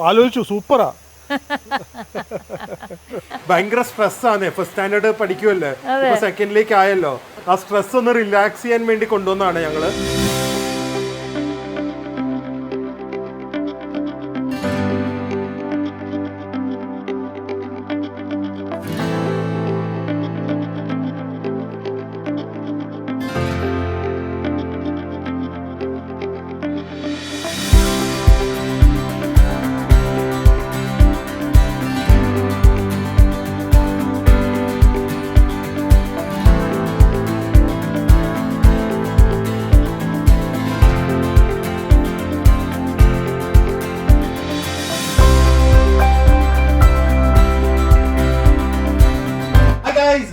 ആലോചിച്ചു. സൂപ്പറാ. ഭയങ്കര സ്ട്രെസ്സാണ്. ഫസ്റ്റ് സ്റ്റാൻഡേർഡ് പഠിക്കുമല്ലേ, ഇപ്പൊ സെക്കൻഡിലേക്ക് ആയല്ലോ. ആ സ്ട്രെസ് ഒന്ന് റിലാക്സ് ചെയ്യാൻ വേണ്ടി കൊണ്ടുവന്നാണ് ഞങ്ങള്.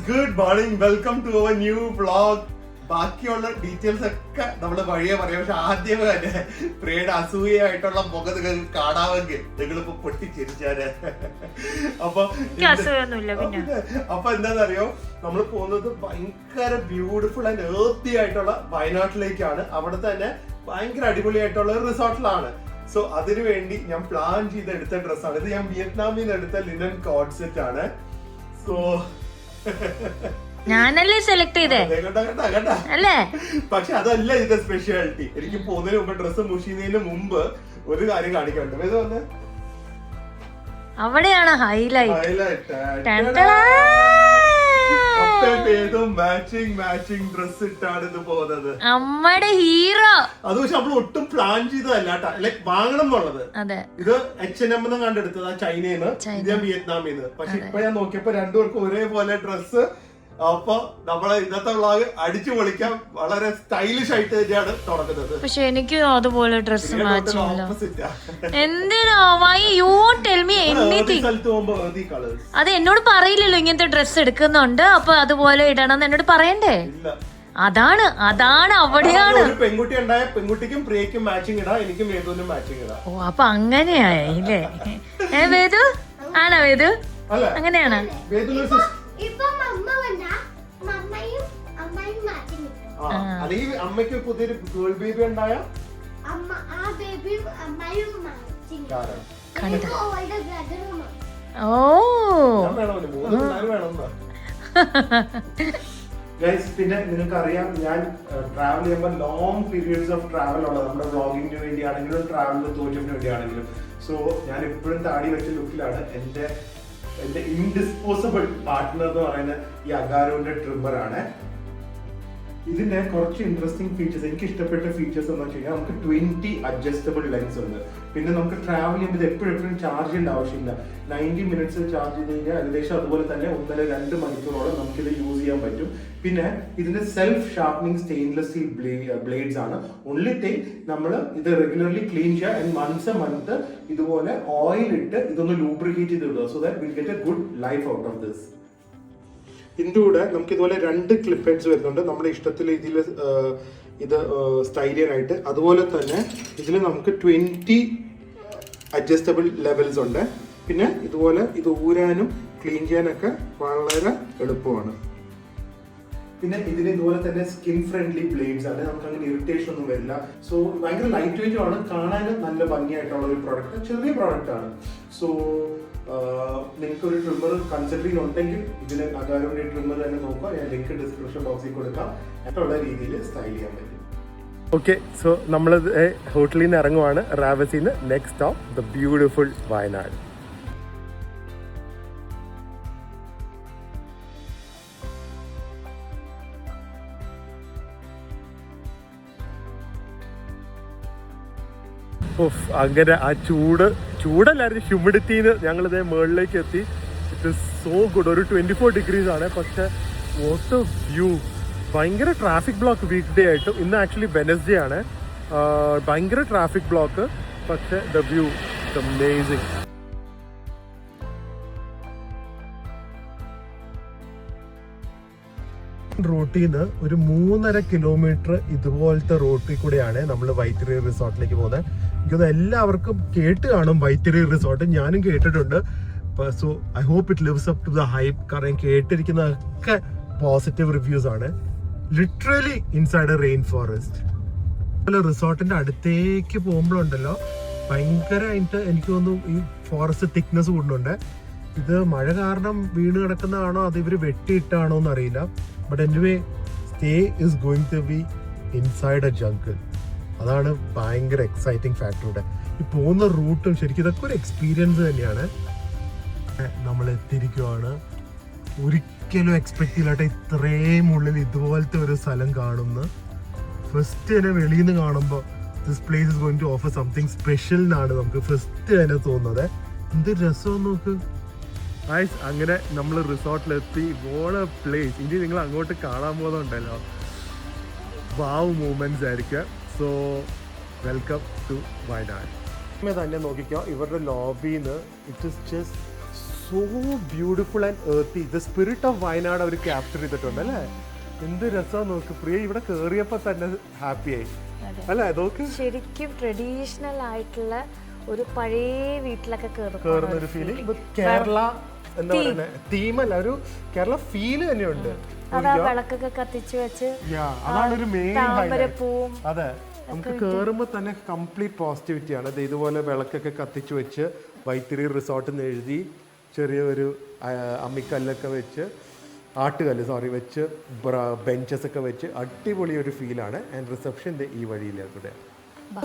Good morning, welcome to our new vlog. ബാക്കിയുള്ള ഡീറ്റെയിൽസ് ഒക്കെ നമ്മള് വഴിയെ പറയാം. പക്ഷെ ആദ്യമേ തന്നെ പ്രിയയുടെ അസൂയായിട്ടുള്ള മുഖം നിങ്ങൾക്ക് കാണാമെങ്കിൽ നിങ്ങളിപ്പോ പൊട്ടിച്ചിരിച്ചാല്. അപ്പൊ എന്താണെന്നറിയോ, നമ്മൾ പോകുന്നത് ഭയങ്കര ബ്യൂട്ടിഫുൾ ആൻഡ് ഏർത്തി ആയിട്ടുള്ള വയനാട്ടിലേക്കാണ്. അവിടെ തന്നെ ഭയങ്കര അടിപൊളിയായിട്ടുള്ള ഒരു റിസോർട്ടിലാണ്. സോ അതിനു വേണ്ടി ഞാൻ പ്ലാൻ ചെയ്ത് എടുത്ത ഡ്രസ്സാണ് ഇത്. ഞാൻ വിയറ്റ്നാമിൽ നിന്ന് എടുത്ത ലിനൻ കോഡ് സെറ്റ് ആണ്. സോ ഞാനല്ലേ സെലക്ട് ചെയ്തേ അല്ലേ? പക്ഷെ അതല്ല ഇതിന്റെ സ്പെഷ്യാലിറ്റി. എനിക്ക് പോകുന്നതിന് മുമ്പ്, ഡ്രസ്സ് മുഷിയുന്നതിന് മുമ്പ് ഒരു കാര്യം കാണിക്കണ്ട. അവിടെയാണ് ഹൈലൈറ്റ്. മാച്ചിങ് ഡ്രസ് ഇട്ടാണ് ഇത് പോകുന്നത്. നമ്മുടെ ഹീറോ അത് പക്ഷെ നമ്മൾ ഒട്ടും പ്ലാൻ ചെയ്തതല്ല കേട്ടാ, ലൈക് വാങ്ങണം എന്നുള്ളത്. ഇത് H&M കണ്ടെടുത്തത്, ചൈനയിൽ നിന്ന്. ഇത് ഞാൻ വിയറ്റ്നാമിൽ നിന്ന്. പക്ഷെ ഇപ്പൊ ഞാൻ നോക്കിയപ്പോ രണ്ടുപേർക്കും ഒരേപോലെ ഡ്രസ്സ്. അപ്പൊ നമ്മളെ ഇന്നത്തെ വ്ളോഗ് അടിച്ചു പൊളിക്കാൻ വളരെ സ്റ്റൈലിഷ് ആയിട്ട് തന്നെയാണ് തുടങ്ങുന്നത്. പക്ഷെ എനിക്ക് അതുപോലെ ഡ്രസ് എന്തിനാ? Why you tell me anything? അത് എന്നോട് പറയില്ലല്ലോ ഇങ്ങനത്തെ ഡ്രസ് എടുക്കുന്നുണ്ട്, അപ്പൊ അതുപോലെ ഇടണം എന്ന് എന്നോട് പറയണ്ടേ? അതാണ് അവിടെയാണ്. പെൺകുട്ടി ഉണ്ടായ പെൺകുട്ടിക്കും പ്രിയക്കും മാച്ചിങ് ഇടാം, എനിക്കും വേദുവിനും മാച്ചിങ് ഇടാം. ഓ, അപ്പൊ അങ്ങനെയായില്ലേ? വേദു ആണോ? വേദു അങ്ങനെയാണ്. അല്ലെങ്കിൽ അമ്മയ്ക്ക് പുതിയൊരു ഗേൾ ബേബി ഉണ്ടായ പിന്നെ നിങ്ങൾക്ക് അറിയാം, ഞാൻ ട്രാവൽ ചെയ്യുമ്പോൾ ലോങ് പീരിയഡ്സ് ഓഫ് ട്രാവൽ ഉള്ളത് നമ്മുടെ വ്ളോഗിങ്ങിന് വേണ്ടിയാണെങ്കിലും ട്രാവൽ തോറ്റത്തിന് വേണ്ടിയാണെങ്കിലും. സോ ഞാൻ എപ്പോഴും താടി വെച്ച ലുക്കിലാണ്. എന്റെ ഇൻഡിസ്പോസിബിൾ പാർട്ട്ണർ എന്ന് പറയുന്ന ഈ അഗാരോന്റെ ട്രിമ്മറാണ്. ഇതിന്റെ കുറച്ച് ഇൻട്രസ്റ്റിംഗ് ഫീച്ചേഴ്സ്, എനിക്ക് ഇഷ്ടപ്പെട്ട ഫീച്ചേഴ്സ് എന്ന് വെച്ച് കഴിഞ്ഞാൽ നമുക്ക് 20 അഡ്ജസ്റ്റബിൾ ലെൻസ് ഉണ്ട്. പിന്നെ നമുക്ക് ട്രാവൽ ചെയ്യുമ്പോൾ ഇത് എപ്പോഴും ചാർജ് ചെയ്യേണ്ട ആവശ്യമില്ല. 90 മിനിറ്റ്സ് ചാർജ് ചെയ്ത് കഴിഞ്ഞാൽ ഏകദേശം അതുപോലെ തന്നെ 1.5-2 മണിക്കൂറോളം നമുക്കിത് യൂസ് ചെയ്യാൻ പറ്റും. പിന്നെ ഇതിന്റെ self sharpening stainless steel blades ആണ്. ഓൺലി തിങ്, നമ്മൾ ഇത് റെഗുലർലി ക്ലീൻ ചെയ്യുക ആൻഡ് വൺസ് എ മന്ത് ഇതുപോലെ ഓയിൽ ഇട്ട് ഇതൊന്ന് ലൂബ്രിക്കേറ്റ് ചെയ്ത് ഇടുക. So that will get A good life out of this. ഇതിൻ്റെ കൂടെ നമുക്ക് ഇതുപോലെ 2 ക്ലിപ്പ് ഹെഡ്സ് വരുന്നുണ്ട്. നമ്മുടെ ഇഷ്ടത്തിൽ ഇതിൽ ഇത് സ്റ്റൈൽ ചെയ്യാനായിട്ട്. അതുപോലെ തന്നെ ഇതിൽ നമുക്ക് 20 അഡ്ജസ്റ്റബിൾ ലെവൽസ് ഉണ്ട്. പിന്നെ ഇതുപോലെ ഇത് ഊരാനും ക്ലീൻ ചെയ്യാനൊക്കെ വളരെ എളുപ്പമാണ്. പിന്നെ ഇതിന് ഇതുപോലെ തന്നെ സ്കിൻ ഫ്രണ്ട്ലി ബ്ലേഡ്സ് ആണ്. നമുക്ക് അങ്ങനെ ഇറിറ്റേഷൻ ഒന്നും വരില്ല. സോ ഭയങ്കര ലൈറ്റ് വെയിറ്റും ആണ്, കാണാനും നല്ല ഭംഗിയായിട്ടുള്ള ഒരു പ്രോഡക്റ്റ്. ചെറിയ പ്രോഡക്റ്റ് ആണ്. സോ നിങ്ങൾക്കൊരു ട്രിമ്മർ കൺസിഡർ ചെയ്യുന്നുണ്ടെങ്കിൽ ഇതിന് അഗാരോന്റെ ട്രിമ്മർ തന്നെ നോക്കുക. ഞാൻ ലിങ്ക് ഡിസ്ക്രിപ്ഷൻ ബോക്സിൽ കൊടുക്കാം. മറ്റുള്ള രീതിയിൽ സ്റ്റൈൽ ചെയ്യാൻ പറ്റും. ഓക്കെ, സോ നമ്മൾ ഹോട്ടലിൽ നിന്ന് ഇറങ്ങുവാണ്. റാവസിൽ നിന്ന് next stop the beautiful Wayanad. അങ്ങനെ ആ ചൂടല്ലായിരുന്നു, ഹ്യൂമിഡിറ്റിന്ന് ഞങ്ങളിതേ മുകളിലേക്ക് എത്തി. It is so good. ഒരു 24 ഡിഗ്രീസ് ആണ്. പക്ഷെ വാട്ട് എ വ്യൂ. ഭയങ്കര ട്രാഫിക് ബ്ലോക്ക് വീക്ക് ഡേ ആയിട്ടും. ഇന്ന് ആക്ച്വലി വെനസ്ഡേ ആണ്. ഭയങ്കര ട്രാഫിക് ബ്ലോക്ക്. പക്ഷെ ദ വ്യൂ ഇറ്റ്സ് അമേസിങ്. റോട്ടിൽ നിന്ന് ഒരു 3.5 കിലോമീറ്റർ ഇതുപോലത്തെ റോട്ടിൽ കൂടെയാണ് നമ്മൾ വൈത്തിരി റിസോർട്ടിലേക്ക് പോകുന്നത്. എനിക്കൊന്ന് എല്ലാവർക്കും കേട്ട് കാണും വൈത്തിരി റിസോർട്ട്. ഞാനും കേട്ടിട്ടുണ്ട്. So I hope it lives up to the hype. കാരണം കേട്ടിരിക്കുന്നതൊക്കെ പോസിറ്റീവ് റിവ്യൂസ് ആണ്. Literally inside a rainforest. റിസോർട്ടിന്റെ അടുത്തേക്ക് പോകുമ്പോഴുണ്ടല്ലോ ഭയങ്കരമായിട്ട് എനിക്ക് തോന്നുന്നു ഈ ഫോറസ്റ്റ് തിക്നെസ് കൂടുന്നുണ്ട്. ഇത് മഴ കാരണം വീണ് കിടക്കുന്നതാണോ അത് ഇവര് വെട്ടിയിട്ടാണോ എന്ന് അറിയില്ല. But anyway stay is going to be inside a jungle. അതാണ് ഭയങ്കര എക്സൈറ്റിംഗ് ഫാക്ടർ ഇവിടെ. ഈ പോകുന്ന റൂട്ടും ശരിക്കും ഇതൊക്കെ ഒരു എക്സ്പീരിയൻസ് തന്നെയാണ്. നമ്മൾ എത്തിയിരിക്കുവാണ്. ഒരിക്കലും എക്സ്പെക്ട് ചെയ്യില്ലാട്ടെ ഇത്രയും ഉള്ളിൽ ഇതുപോലത്തെ ഒരു സ്ഥലം കാണുന്നു. ഫസ്റ്റ് തന്നെ വെളിയിൽ നിന്ന് കാണുമ്പോൾ this place is going to offer something special എന്നാണ് നമുക്ക് ഫസ്റ്റ് തന്നെ തോന്നുന്നത്. എന്ത് രസം നോക്ക്. അങ്ങനെ നമ്മൾ റിസോർട്ടിലെത്തി. വോള പ്ലേസ്. ഇനി നിങ്ങൾ അങ്ങോട്ട് കാണാൻ പോകുന്നുണ്ടല്ലോ വാവ് മൂമെന്റ്സ് ആയിരിക്കും. So welcome to Wayanad. തന്നെ നോക്കിക്കോ ഇവരുടെ ലോബിന്ന് it is just so beautiful and earthy. The spirit of Wayanad അവർ ക്യാപ്ചർ ചെയ്തിട്ടുണ്ട് അല്ലേ. എന്ത് രസം നോക്ക്. പ്രിയ ഇവിടെ കേറിയപ്പോ തന്നെ ഹാപ്പി ആയി അല്ലേ. നോക്ക് ശരിക്കും ട്രഡീഷണൽ ആയിട്ടുള്ള ഒരു പഴയ വീട്ടിലൊക്കെ കേറുന്ന ഒരു ഫീലിംഗ്. കേരള എന്താ പറയുക തീമല്ല, ഒരു കേരള ഫീല് തന്നെയുണ്ട്. വിളക്കൊക്കെ കത്തിച്ചു വെച്ച് അതാണ് ഒരു മെയിൻ ഹൈലൈറ്റ്. അതെ, നമുക്ക് കേറുമ്പോ തന്നെ കംപ്ലീറ്റ് പോസിറ്റിവിറ്റിയാണ്. ഇതുപോലെ വിളക്കൊക്കെ കത്തിച്ചു വെച്ച് വൈത്തിരി റിസോർട്ടിൽ നിന്ന് എഴുതി ചെറിയൊരു അമ്മിക്കല്ലൊക്കെ വെച്ച് ആട്ടുകല്ല് വെച്ച് ബെഞ്ചസ് ഒക്കെ വെച്ച് അടിപൊളി ഒരു ഫീലാണ്. ആൻഡ് റിസപ്ഷൻ്റെ ഈ വഴിയിലേക്കൂടെ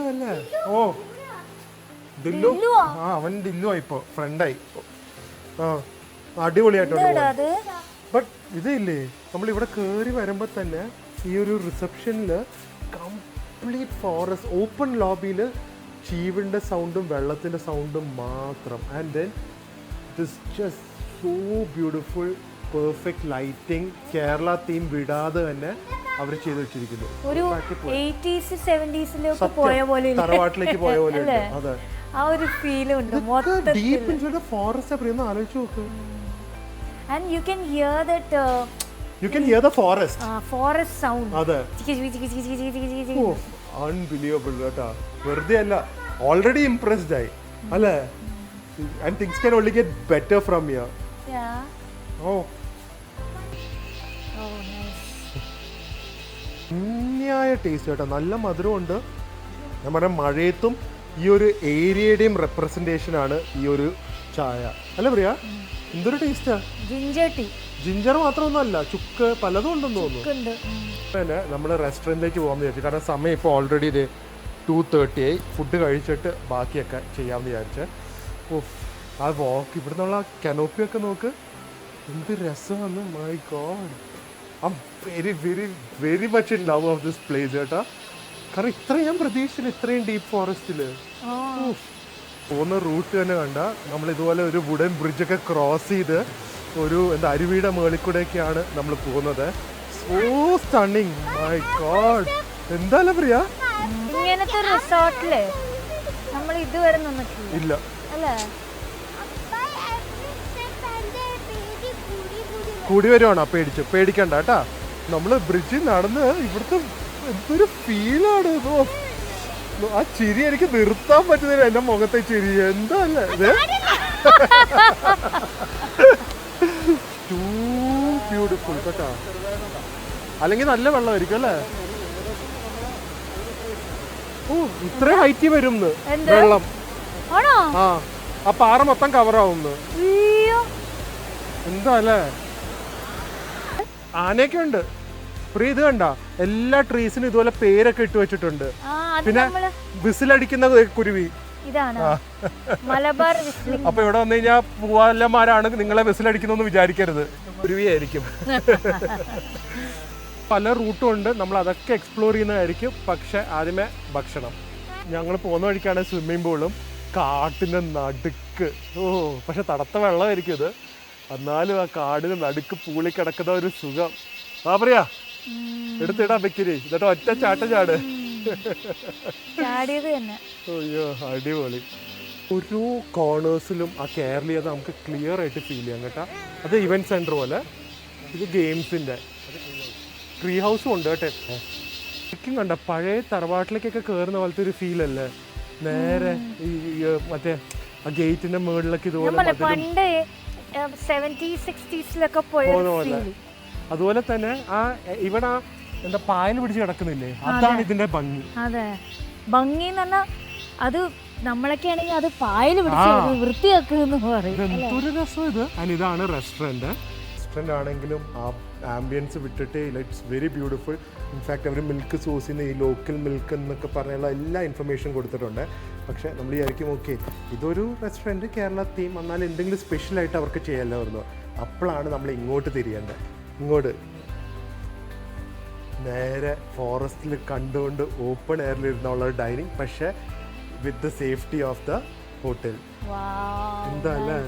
അല്ലേ. ഓ ദില്ലു, അവൻ ദില്ലു ആയിപ്പോ ഫ്രണ്ടായി. അടിപൊളിയായിട്ടുണ്ട്. ബട്ട് ഇതില്ലേ നമ്മളിവിടെ കയറി വരുമ്പോൾ തന്നെ ഈ ഒരു റിസപ്ഷനിൽ കംപ്ലീറ്റ് ഫോറസ്റ്റ് ഓപ്പൺ ലോബിയിൽ ചീവിൻ്റെ സൗണ്ടും വെള്ളത്തിൻ്റെ സൗണ്ടും മാത്രം. And then this just so beautiful perfect lighting. Kerala theme വിടാതെ തന്നെ അവർ ചെയ്ത് വെച്ചിരിക്കുന്നു. തറവാട്ടിലേക്ക് പോയ പോലെ. അതെ, ആ ഒരു ഫീൽ ഉണ്ട്. ഡീപ്പ് ഇൻസൈഡ് ഫോറസ്റ്റ് പ്രിയൊന്ന് ആലോചിച്ച് നോക്ക്. And you can hear that you can hear the forest sound. അതെ, unbelievable കേട്ടാ. വെറുതെ അല്ല, ഓൾറെഡി ഇംപ്രസ്ഡ് ആയി അല്ലേ. and things can only get better from here. Yeah. oh nice. Taste കേട്ടോ. നല്ല മധുരമുണ്ട്. ഞാൻ പറഞ്ഞ മഴയത്തും ഈ ഒരു ഏരിയയുടെയും റെപ്രസെന്റേഷൻ ആണ് ഈ ഒരു ചായ അല്ല പ്രിയ. എന്തൊരു ടേസ്റ്റാ. ജിഞ്ചർ മാത്രമൊന്നുമല്ല, ചുക്ക് പലതും ഉണ്ടെന്ന് തോന്നുന്നു. പിന്നെ നമ്മൾ റെസ്റ്റോറൻറ്റിലേക്ക് പോകാമെന്ന് വിചാരിച്ചു. കാരണം സമയം ഇപ്പോൾ ഓൾറെഡി ഇത് 2:30 ആയി. ഫുഡ് കഴിച്ചിട്ട് ബാക്കിയൊക്കെ ചെയ്യാമെന്ന് വിചാരിച്ച്. ആ വാക്ക് ഇവിടെ നിന്നുള്ള കനോപ്പിയൊക്കെ നോക്ക്, എന്ത് രസമാണ്. My god, I am very very very much in love of this place കേട്ടോ. കാരണം ഇത്രയും ഞാൻ പ്രതീക്ഷിച്ചില്ല, ഇത്രയും ഡീപ്പ് ഫോറസ്റ്റിൽ. പോകുന്ന റൂട്ട് തന്നെ കണ്ട നമ്മൾ ഇതുപോലെ ഒരു വുഡൻ ബ്രിഡ്ജൊക്കെ ക്രോസ് ചെയ്ത് ഒരു അരുവിയുടെ മുകളിൽ കൂടെയൊക്കെയാണ് നമ്മൾ പോകുന്നത്. So stunning, my God. എന്തായാലും പ്രിയ ഇങ്ങനത്തെ റിസോർട്ടില് നമ്മൾ ഇതുവരെ നിന്നിട്ടില്ല. ഇല്ല അല്ലേ. കൂടി വരുവാണോ? പേടിക്കണ്ട കേട്ടാ. നമ്മള് ബ്രിഡ്ജിൽ നടന്ന് ഇവിടുത്തെ എന്തൊരു ഫീലാണ്. ആ ചിരി എനിക്ക് നിർത്താൻ പറ്റുന്നില്ല, എന്റെ മുഖത്തെ ചിരി. എന്താ അല്ലേ ടൂ ബ്യൂട്ടിഫുൾ കേട്ടാ. അല്ലെങ്കിൽ നല്ല വെള്ളമായിരിക്കും അല്ലേ. ഓ ഇത്രയും ഹൈറ്റ് വരും വെള്ളം. ആ പാറ മൊത്തം കവറാവുന്നു. എന്താ അല്ലേ. ആനയൊക്കെ ഉണ്ട്. പ്രിയ ഇത് കണ്ട, എല്ലാ ട്രീസിനും ഇതുപോലെ പേരൊക്കെ ഇട്ട് വെച്ചിട്ടുണ്ട്. പിന്നെ വിസിലടിക്കുന്ന കുരുവി. അപ്പൊ ഇവിടെ വന്നു കഴിഞ്ഞാൽ പൂവാലന്മാരാണ് നിങ്ങളെ വിസിലടിക്കുന്നൊന്നും വിചാരിക്കരുത്, കുരുവിയായിരിക്കും. പല റൂട്ടും ഉണ്ട്, നമ്മൾ അതൊക്കെ എക്സ്പ്ലോർ ചെയ്യുന്നതായിരിക്കും. പക്ഷെ ആദ്യമേ ഭക്ഷണം. ഞങ്ങൾ പോകുന്ന വഴിക്കാണ് സ്വിമ്മിംഗ് പൂളും കാട്ടിന്റെ നടുക്ക്. പക്ഷെ തണുത്ത വെള്ളമായിരിക്കും ഇത്. എന്നാലും ആ കാടിന് നടുക്ക് പൂളി കിടക്കുന്ന ഒരു സുഖം. ആ പറയാ എടുത്തിടാൻ വെക്കിരി, എന്നിട്ട് ഒറ്റ ചാട്ട ചാട്. അയ്യോ അടിപൊളി. ഓരോ കോർണേഴ്സിലും ആ കേരളീയത നമുക്ക് ക്ലിയർ ആയിട്ട് ഫീൽ ചെയ്യാം കേട്ടോ. അത് ഇവന്റ് സെന്റർ പോലെ. ഇത് ഗെയിംസിന്റെ ട്രീ ഹൗസും ഉണ്ട് കേട്ടെ. ശരിക്കും കണ്ട പഴയ തറവാട്ടിലേക്കൊക്കെ കയറുന്ന പോലത്തെ ഒരു ഫീൽ അല്ലേ. നേരെ ഈ മറ്റേ ആ ഗേറ്റിന്റെ മുകളിലൊക്കെ ഇതുപോലെ പോകുന്ന പോലെ. അതുപോലെ തന്നെ ആ ഇവിടെ എന്താ പായൽ പിടിച്ച് കിടക്കുന്നില്ലേ, അതാണ് ഇതിന്റെ ഭംഗി. അതെ, ഭംഗി എന്ന് പറഞ്ഞാൽ അത് നമ്മളൊക്കെ ആണെങ്കിൽ അത് പായൽ പിടിച്ച് വൃത്തിയാക്കുന്നു പറയും. എന്തൊരു രസം ഇത്. ഇതാണ് റെസ്റ്റോറന്റ് ആണെങ്കിലും ആ ആംബിയൻസ് വിട്ടിട്ട് ഇറ്റ്സ് വെരി ബ്യൂട്ടിഫുൾ. ഇൻഫാക്ട് അവർ മിൽക്ക് സോസിന് ഈ ലോക്കൽ മിൽക്ക് എന്നൊക്കെ പറഞ്ഞുള്ള എല്ലാ ഇൻഫർമേഷൻ കൊടുത്തിട്ടുണ്ട്. പക്ഷേ നമ്മൾ വിചാരിക്കും ഓക്കെ ഇതൊരു റെസ്റ്റോറൻറ്റ് കേരള തീം, എന്നാൽ എന്തെങ്കിലും സ്പെഷ്യലായിട്ട് അവർക്ക് ചെയ്യാമല്ലോ പറഞ്ഞു. അപ്പോഴാണ് നമ്മൾ ഇങ്ങോട്ട് തിരിയേണ്ടത്. ഇങ്ങോട്ട് നേരെ ഫോറസ്റ്റിൽ കണ്ടുകൊണ്ട് ഓപ്പൺ എയറിലിരുന്നുള്ള ഡൈനിങ്, പക്ഷേ with the safety of the hotel. എന്താ അല്ലേ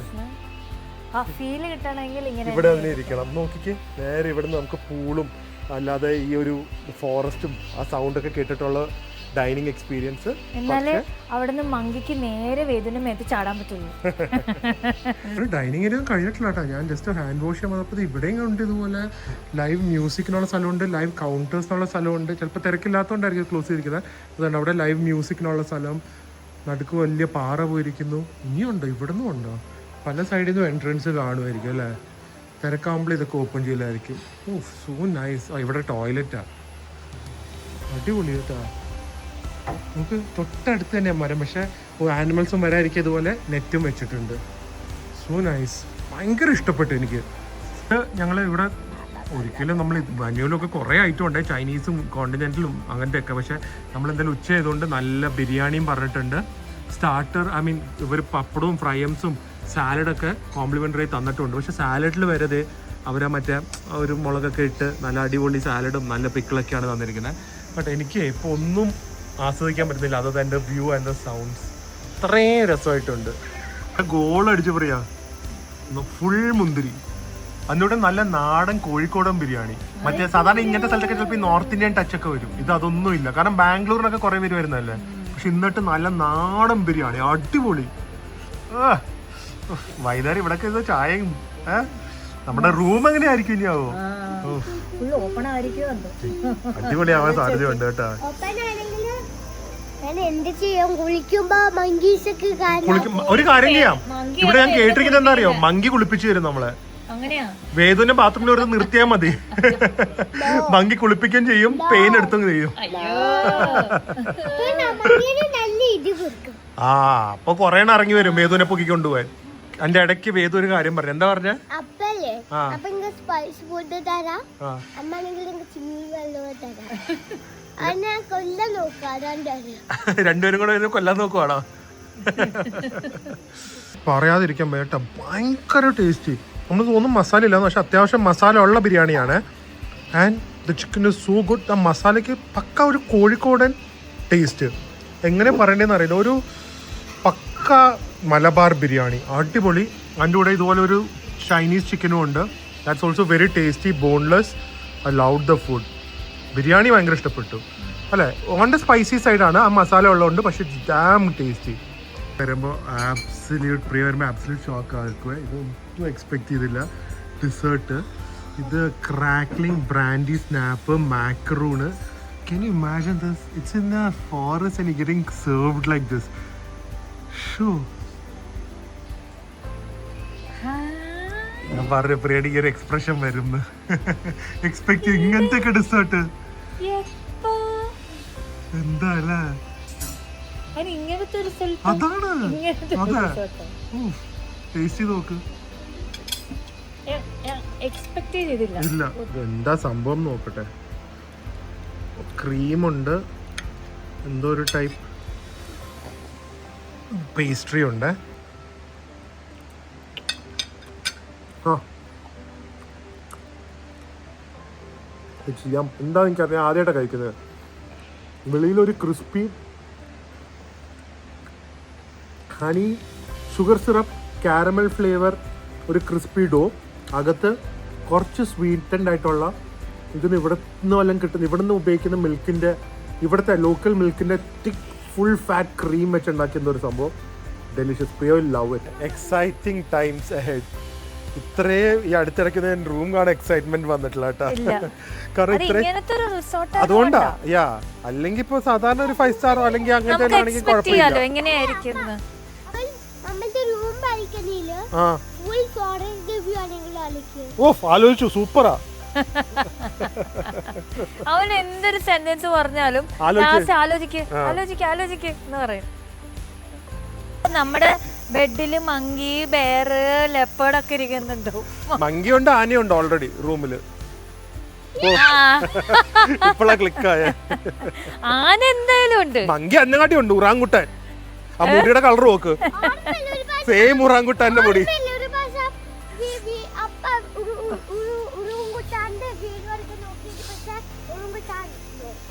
ഇവിടെ തന്നെ ഇരിക്കണം. നോക്കിക്ക്, നേരെ ഇവിടെ നിന്ന് നമുക്ക് പൂളും അല്ലാതെ ഈ ഒരു ഫോറസ്റ്റും ആ സൗണ്ടൊക്കെ കേട്ടിട്ടുള്ള ഡൈനിങ് എക്സ്പീരിയൻസ്. എന്നാലേ അവിടുന്ന് മങ്കിക്ക് നേരെ വേദന മേത്ത് ചാടാൻ പറ്റുള്ളൂ. ഒരു ഡൈനിങ് ഏരിയ കഴിഞ്ഞിട്ടില്ല കേട്ടോ. ഞാൻ ജസ്റ്റ് ഹാൻഡ് വാഷ് ചെയ്യാൻ വന്നപ്പോൾ ഇവിടെയും ഉണ്ട് ഇതുപോലെ ലൈവ് മ്യൂസിക്കിനുള്ള സ്ഥലമുണ്ട്, ലൈവ് കൗണ്ടേഴ്സിനുള്ള സ്ഥലമുണ്ട്. ചിലപ്പോൾ തിരക്കില്ലാത്തതുകൊണ്ടായിരിക്കും ക്ലോസ് ചെയ്തിരിക്കുന്നത്. അതുകൊണ്ട് അവിടെ ലൈവ് മ്യൂസിക്കിനുള്ള സ്ഥലം, നടുക്ക് വലിയ പാറ പോയിരിക്കുന്നു. ഇനിയുണ്ടോ? ഇവിടുന്നും ഉണ്ടോ? പല സൈഡിൽ നിന്നും എൻട്രൻസ് കാണുമായിരിക്കും അല്ലേ. തിരക്കാകുമ്പോൾ ഇതൊക്കെ ഓപ്പൺ ചെയ്യലായിരിക്കും. ഓ സോ നൈസ്. ഇവിടെ ടോയ്ലറ്റാ, അടിപൊളി കേട്ടോ. നമുക്ക് തൊട്ടടുത്ത് തന്നെ മരം, പക്ഷേ ആനിമൽസും വരാതിരിക്കും ഇതുപോലെ നെറ്റും വെച്ചിട്ടുണ്ട്. സോ നൈസ്, ഭയങ്കര ഇഷ്ടപ്പെട്ടു എനിക്ക്. ഞങ്ങൾ ഇവിടെ ഒരിക്കലും നമ്മൾ മെനുവിലൊക്കെ കുറേ ഐറ്റം ഉണ്ട്, ചൈനീസും കോണ്ടിനെൻ്റലും അങ്ങനത്തെ ഒക്കെ. പക്ഷേ നമ്മളെന്തായാലും ഉച്ച ആയതുകൊണ്ട് നല്ല ബിരിയാണിയും പറഞ്ഞിട്ടുണ്ട്. സ്റ്റാർട്ടർ ഇവർ പപ്പടവും ഫ്രൈംസും സാലഡൊക്കെ കോംപ്ലിമെൻ്ററി തന്നിട്ടുണ്ട്. പക്ഷേ സാലഡിൽ വരെ അവരെ മറ്റേ ഒരു മുളകൊക്കെ ഇട്ട് നല്ല അടിപൊളി സാലഡും നല്ല പിക്കിളൊക്കെയാണ് തന്നിരിക്കുന്നത്. ബട്ട് എനിക്ക് ഇപ്പോൾ ഒന്നും ആസ്വദിക്കാൻ പറ്റുന്നില്ല അതത് എൻ്റെ വ്യൂ ആൻഡ് ദ സൗണ്ട്സ്. അത്രയും രസമായിട്ടുണ്ട്. ഗോൾ അടിച്ച് പറയാ ഫുൾ മുന്തിരി, അതിലൂടെ നല്ല നാടൻ കോഴിക്കോടൻ ബിരിയാണി. മറ്റേ സാധാരണ ഇങ്ങനത്തെ സ്ഥലത്തൊക്കെ ചിലപ്പോൾ ഈ നോർത്ത് ഇന്ത്യൻ ടച്ചൊക്കെ വരും, ഇത് അതൊന്നും ഇല്ല. കാരണം ബാംഗ്ലൂരിനൊക്കെ കുറേ പേര് വരുന്നതല്ലേ. പക്ഷെ എന്നിട്ട് നല്ല നാടൻ ബിരിയാണി, അടിപൊളി. വൈകുന്നേരം ഇവിടൊക്കെ ഇത് ചായയും നമ്മുടെ റൂം എങ്ങനെയായിരിക്കും ഇനിയാവോ? അടിപൊളിയാവാൻ സാധ്യതയുണ്ട് കേട്ടോ. ഒരു കാര്യം ചെയ്യാം, ഇവിടെ ഞാൻ കേട്ടിരിക്കുന്നത് എന്താ അറിയോ, മങ്കി കുളിപ്പിച്ചു തരും നമ്മളെ. വേദുവിന്റെ ബാത്റൂമിൽ ഒരു നിർത്തിയാൽ മതി, മങ്കി കുളിപ്പിക്കുകയും ചെയ്യും, പെയിൻ എടുത്തും ചെയ്യും. ആ അപ്പൊ കൊറേ ഇറങ്ങി വരും വേദുവിനെ പൊക്കി കൊണ്ടുപോവാൻ. അതിന്റെ ഇടയ്ക്ക് വേദു ഒരു കാര്യം പറഞ്ഞു. എന്താ പറഞ്ഞ? രണ്ടുപേരും കൂടെ കൊല്ലാൻ നോക്കുവാണോ? പറയാതിരിക്കാൻ വേണ്ട, ഭയങ്കര ടേസ്റ്റി. നമ്മൾ തോന്നും മസാല ഇല്ലാന്ന്, പക്ഷെ അത്യാവശ്യം മസാല ഉള്ള ബിരിയാണിയാണ്. And the chicken is so good. ആ മസാലയ്ക്ക് പക്ക ഒരു കോഴിക്കോടൻ ടേസ്റ്റ്. എങ്ങനെ പറയണ്ടേന്ന് അറിയില്ല, ഒരു പക്ക മലബാർ ബിരിയാണി, അടിപൊളി. അതിൻ്റെ കൂടെ ഇതുപോലെ ഒരു ചൈനീസ് ചിക്കനും ഉണ്ട്. That's also very tasty, boneless. I love the food. Biryani ഭയങ്കര ഇഷ്ടപ്പെട്ടു അല്ലേ. ഓൺ ദ സ്പൈസി സൈഡാണ്, ആ മസാല ഉള്ളതുകൊണ്ട്, പക്ഷെ ഡാം ടേസ്റ്റി. വരുമ്പോൾ ആബ്സല്യൂട്ട് പ്രിയ വരുമ്പോൾ ആബ്സല്യൂട്ട് ഷോക്ക് ആക്കുക. ഇതൊന്നും എക്സ്പെക്ട് ചെയ്തില്ല. ഡിസേർട്ട് ഇത് crackling brandy snap macaroon. Can you imagine this? It's in the forest and you're getting served like this. Shoo. ഞാൻ പറഞ്ഞ പ്രിയയുടെ ഈ ഒരു എക്സ്പ്രഷൻ വരുന്നു. എക്സ്പെക്ട് ചെയ്യും ഇങ്ങനത്തെ ഒക്കെ ഡിസേർട്ട്. എന്താ അല്ലേ, അതാണ് അതെ. ടേസ്റ്റ് നോക്ക്. ഇല്ല, എന്താ സംഭവം നോക്കട്ടെ. ക്രീമുണ്ട്, എന്തോ ഒരു ടൈപ്പ് പേസ്ട്രി ഉണ്ട്. ചെയ്യാം എന്താ എനിക്കറിയാം, ആദ്യമായിട്ടാണ് കഴിക്കുന്നത്. വെളിയിലൊരു crispy honey sugar syrup caramel flavour, ഒരു ക്രിസ്പി ഡോ, അകത്ത് കുറച്ച് സ്വീറ്റൻഡ് ആയിട്ടുള്ള ഇതിന് ഇവിടെ നിന്ന് വല്ലതും കിട്ടുന്ന, ഇവിടെ നിന്ന് ഉപയോഗിക്കുന്ന മിൽക്കിൻ്റെ, ഇവിടുത്തെ ലോക്കൽ മിൽക്കിൻ്റെ തിക്ക് ഫുൾ ഫാറ്റ് ക്രീം വെച്ചുണ്ടാക്കുന്ന ഒരു സംഭവം. ഡെലിഷ്യസ്. പ്രിയോ love it. Exciting times ahead. ഇത്രയും ഈ അടുത്തിടയ്ക്ക് റൂം കാണാൻ എക്സൈറ്റ്മെന്റ് വന്നിട്ടില്ല കേട്ടോ. കാരണം ഇത്രയും അതുകൊണ്ടാ യാ. അല്ലെങ്കിൽ ഇപ്പൊ സാധാരണ ഒരു 5 സ്റ്റാറോ അല്ലെങ്കിൽ അങ്ങനത്തെ ആണെങ്കിൽ കുഴപ്പമില്ല. ഓ ആലോചിച്ചു, സൂപ്പറാ. അവൻ എന്തൊരു സെന്റൻസ് പറഞ്ഞാലും ആലോചിക്ക് എന്ന് പറയും. നമ്മുടെ ബെഡില് മങ്കി, ബെയർ, ലെപ്പേർഡൊക്കെ ഇരിക്കുന്നുണ്ടോ? മങ്കി ഉണ്ട്, ആനയുണ്ട് ഓൾറെഡി റൂമില്. ആന എന്തായാലും ഉണ്ട്. മങ്കി അന്നങ്ങാട്ടി ഉണ്ട്. ഉറാങ്കുട്ടൻ, ആ മുടിയുടെ കളർ നോക്ക്, സെയിം ഉറാങ്കുട്ടാന്റെ മുടി.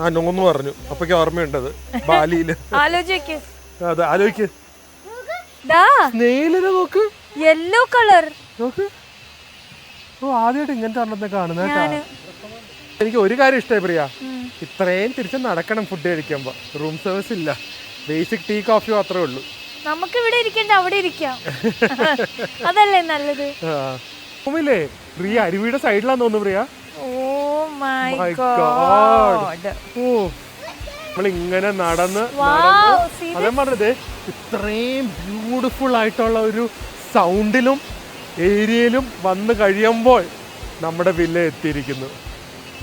ആ നോന്ന് പറഞ്ഞു, അപ്പൊക്ക് ഓർമ്മയുണ്ടത് ബാലിയില്. ആലോചിക്ക്, അതെ ആലോചിക്ക്. നോക്ക്, യെല്ലോ കളർ നോക്ക്. ഓ ആദ്യമായിട്ട് ഇങ്ങനത്തെ ഒരെണ്ണത്തെ കാണുന്ന കേട്ടാ. എനിക്ക് ഒരു കാര്യം ഇഷ്ടമായി പ്രിയ, ഇത്രയും തിരിച്ച് നടക്കണം ഫുഡ് കഴിക്കുമ്പോ. റൂം സർവീസ് ഇല്ല, ബേസിക് ടീ കോഫി മാത്രമേ ഉള്ളൂ. നമുക്ക് ഇവിടെ ഇരിക്കണ്ട, അവിടെ ഇരിക്കാം. അതല്ലേ നല്ലത്. റൂമില്ലേ പ്രിയ അരുവിയുടെ സൈഡിലാന്ന് തോന്നുന്നു പ്രിയ. Oh my God. ഓ നമ്മളിങ്ങനെ നടന്ന് അതേ പറഞ്ഞത് ഇത്രയും ബ്യൂട്ടിഫുൾ ആയിട്ടുള്ള ഒരു സൗണ്ടിലും ഏരിയയിലും വന്ന് കഴിയുമ്പോൾ നമ്മുടെ വില്ല എത്തിയിരിക്കുന്നു.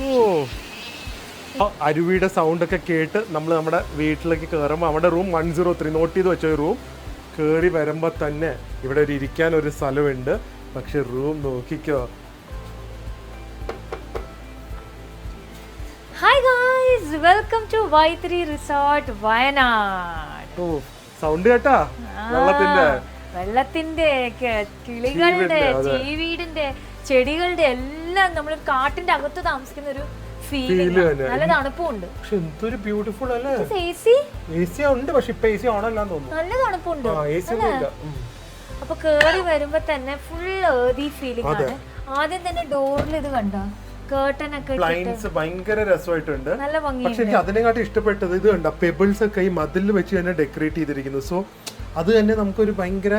ഓ അരുവിയുടെ സൗണ്ടൊക്കെ കേട്ട് നമ്മൾ നമ്മുടെ വീട്ടിലേക്ക് കയറുമ്പോൾ അവിടെ റൂം 103 നോട്ട് ചെയ്ത് വെച്ച റൂം കയറി വരുമ്പോൾ തന്നെ ഇവിടെ ഒരു ഇരിക്കാൻ ഒരു സ്ഥലമുണ്ട്. പക്ഷെ റൂം നോക്കിക്കോ. Hi guys, welcome to Y3 resort Wayanad. ഓ സൗണ്ട് കേട്ടാ, വെള്ളത്തിന്റെ കിളികളുടെ, ചീവീടിന്റെ, ചെടികളുടെ എല്ലാം നമ്മൾ കാട്ടിന്റെ അകത്ത് താമസിക്കുന്ന ഒരു ഫീലിംഗ്. നല്ല തണുപ്പുണ്ട്. പക്ഷെ എന്തൊരു ബ്യൂട്ടിഫുൾ അല്ലേ. AC ഉണ്ട്, പക്ഷെ ഇപ്പൊ AC ഓൺ അല്ലാന്ന് തോന്നുന്നു. നല്ല തണുപ്പുണ്ട്. അപ്പൊ കേറി വരുമ്പോ തന്നെ ഫുൾ ഏർതി ഫീലിംഗ് ആണ്. ആദ്യം തന്നെ ഡോറിൽ ഇത് കണ്ടോ, കേർട്ടൻ ഒക്കെ ഭയങ്കര രസമായിട്ടുണ്ട്. നല്ല ഭംഗി. പക്ഷെ എനിക്ക് അതിനെക്കാട്ടി ഇഷ്ടപ്പെട്ടത് ഇത് കണ്ട പെബിൾസ് ഒക്കെ ഈ മതിലിൽ വെച്ച് തന്നെ ഡെക്കറേറ്റ് ചെയ്തിരിക്കുന്നു. സോ അത് തന്നെ നമുക്കൊരു ഭയങ്കര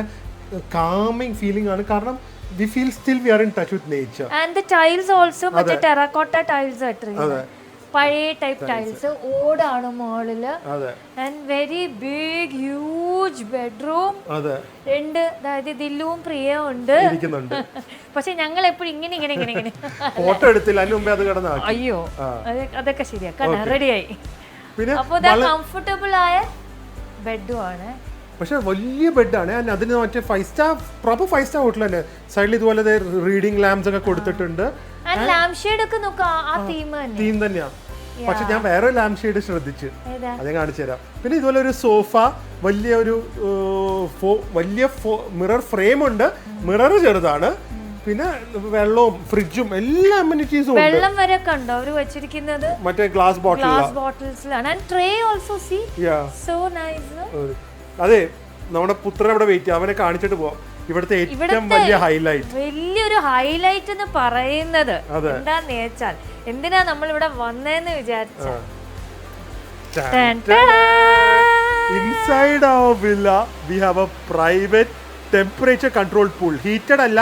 കാമിങ് ഫീലിംഗ് ആണ്. കാരണം we feel still we are in touch with nature. And the tiles also മറ്റേ terracotta tiles ആയിട്ടുണ്ട്. പഴയ ടൈപ്പ് ടൈൽസ്, ഓടാണ് മുകളില്. And very big huge bedroom. രണ്ട്, അതായത് ദില്ലുവും പ്രിയയും ഉണ്ട്. പക്ഷെ ഞങ്ങൾ എപ്പോഴും ഇങ്ങനെ ഫോട്ടോ എടുത്തില്ല, അതിന് മുമ്പേ അത് കിടന്ന. അയ്യോ അതൊക്കെ ശരിയാ, റെഡിയായി. അപ്പൊ കംഫർട്ടബിൾ ആയ ബെഡും ആണ്. പക്ഷെ വലിയ ബെഡാണ്. അതിന് മറ്റേ 5 സ്റ്റാർ പ്രോപ്പർ 5 സ്റ്റാർ ഹോട്ടൽ തന്നെ. സൈഡിൽ ഇതുപോലെ റീഡിംഗ് ലാംപ്സ് ഒക്കെ കൊടുത്തിട്ടുണ്ട്. തീം തന്നെയാ. പക്ഷെ ഞാൻ വേറെ ലാമ്പ് ഷെയ്ഡ് ശ്രദ്ധിച്ചു, അത് ഞാൻ കാണിച്ചു തരാം. പിന്നെ ഇതുപോലെ ഒരു സോഫ, വലിയ മിറർ ഫ്രെയിം ഉണ്ട്. മിറർ ചെറുതാണ്. പിന്നെ വെള്ളവും ഫ്രിഡ്ജും എല്ലാ അമ്യൂണിറ്റീസും ഉണ്ട്. വെള്ളം വരെ കണ്ടോ അവര് വെച്ചിരിക്കുന്നത്, മറ്റേ ഗ്ലാസ് ബോട്ടിൽസിലാണ്. And tray also see so nice. അതെ, നമ്മുടെ പുത്രൻ അവിടെ വെയിറ്റ് ചെയ്യാം, അവനെ കാണിച്ചിട്ട് പോവാം. ഇവിടുത്തെ ഏറ്റവും വലിയ ഹൈലൈറ്റ്, വലിയൊരു ഹൈലൈറ്റ് എന്ന് പറയുന്നത് എന്താന്ന് വെച്ചാൽ, എന്തിനാ നമ്മൾ ഇവിടെ വന്നേന്ന് വിചാരിച്ച, ഇൻസൈഡ് അവർ villa we have a private temperature control pool. Heated അല്ല,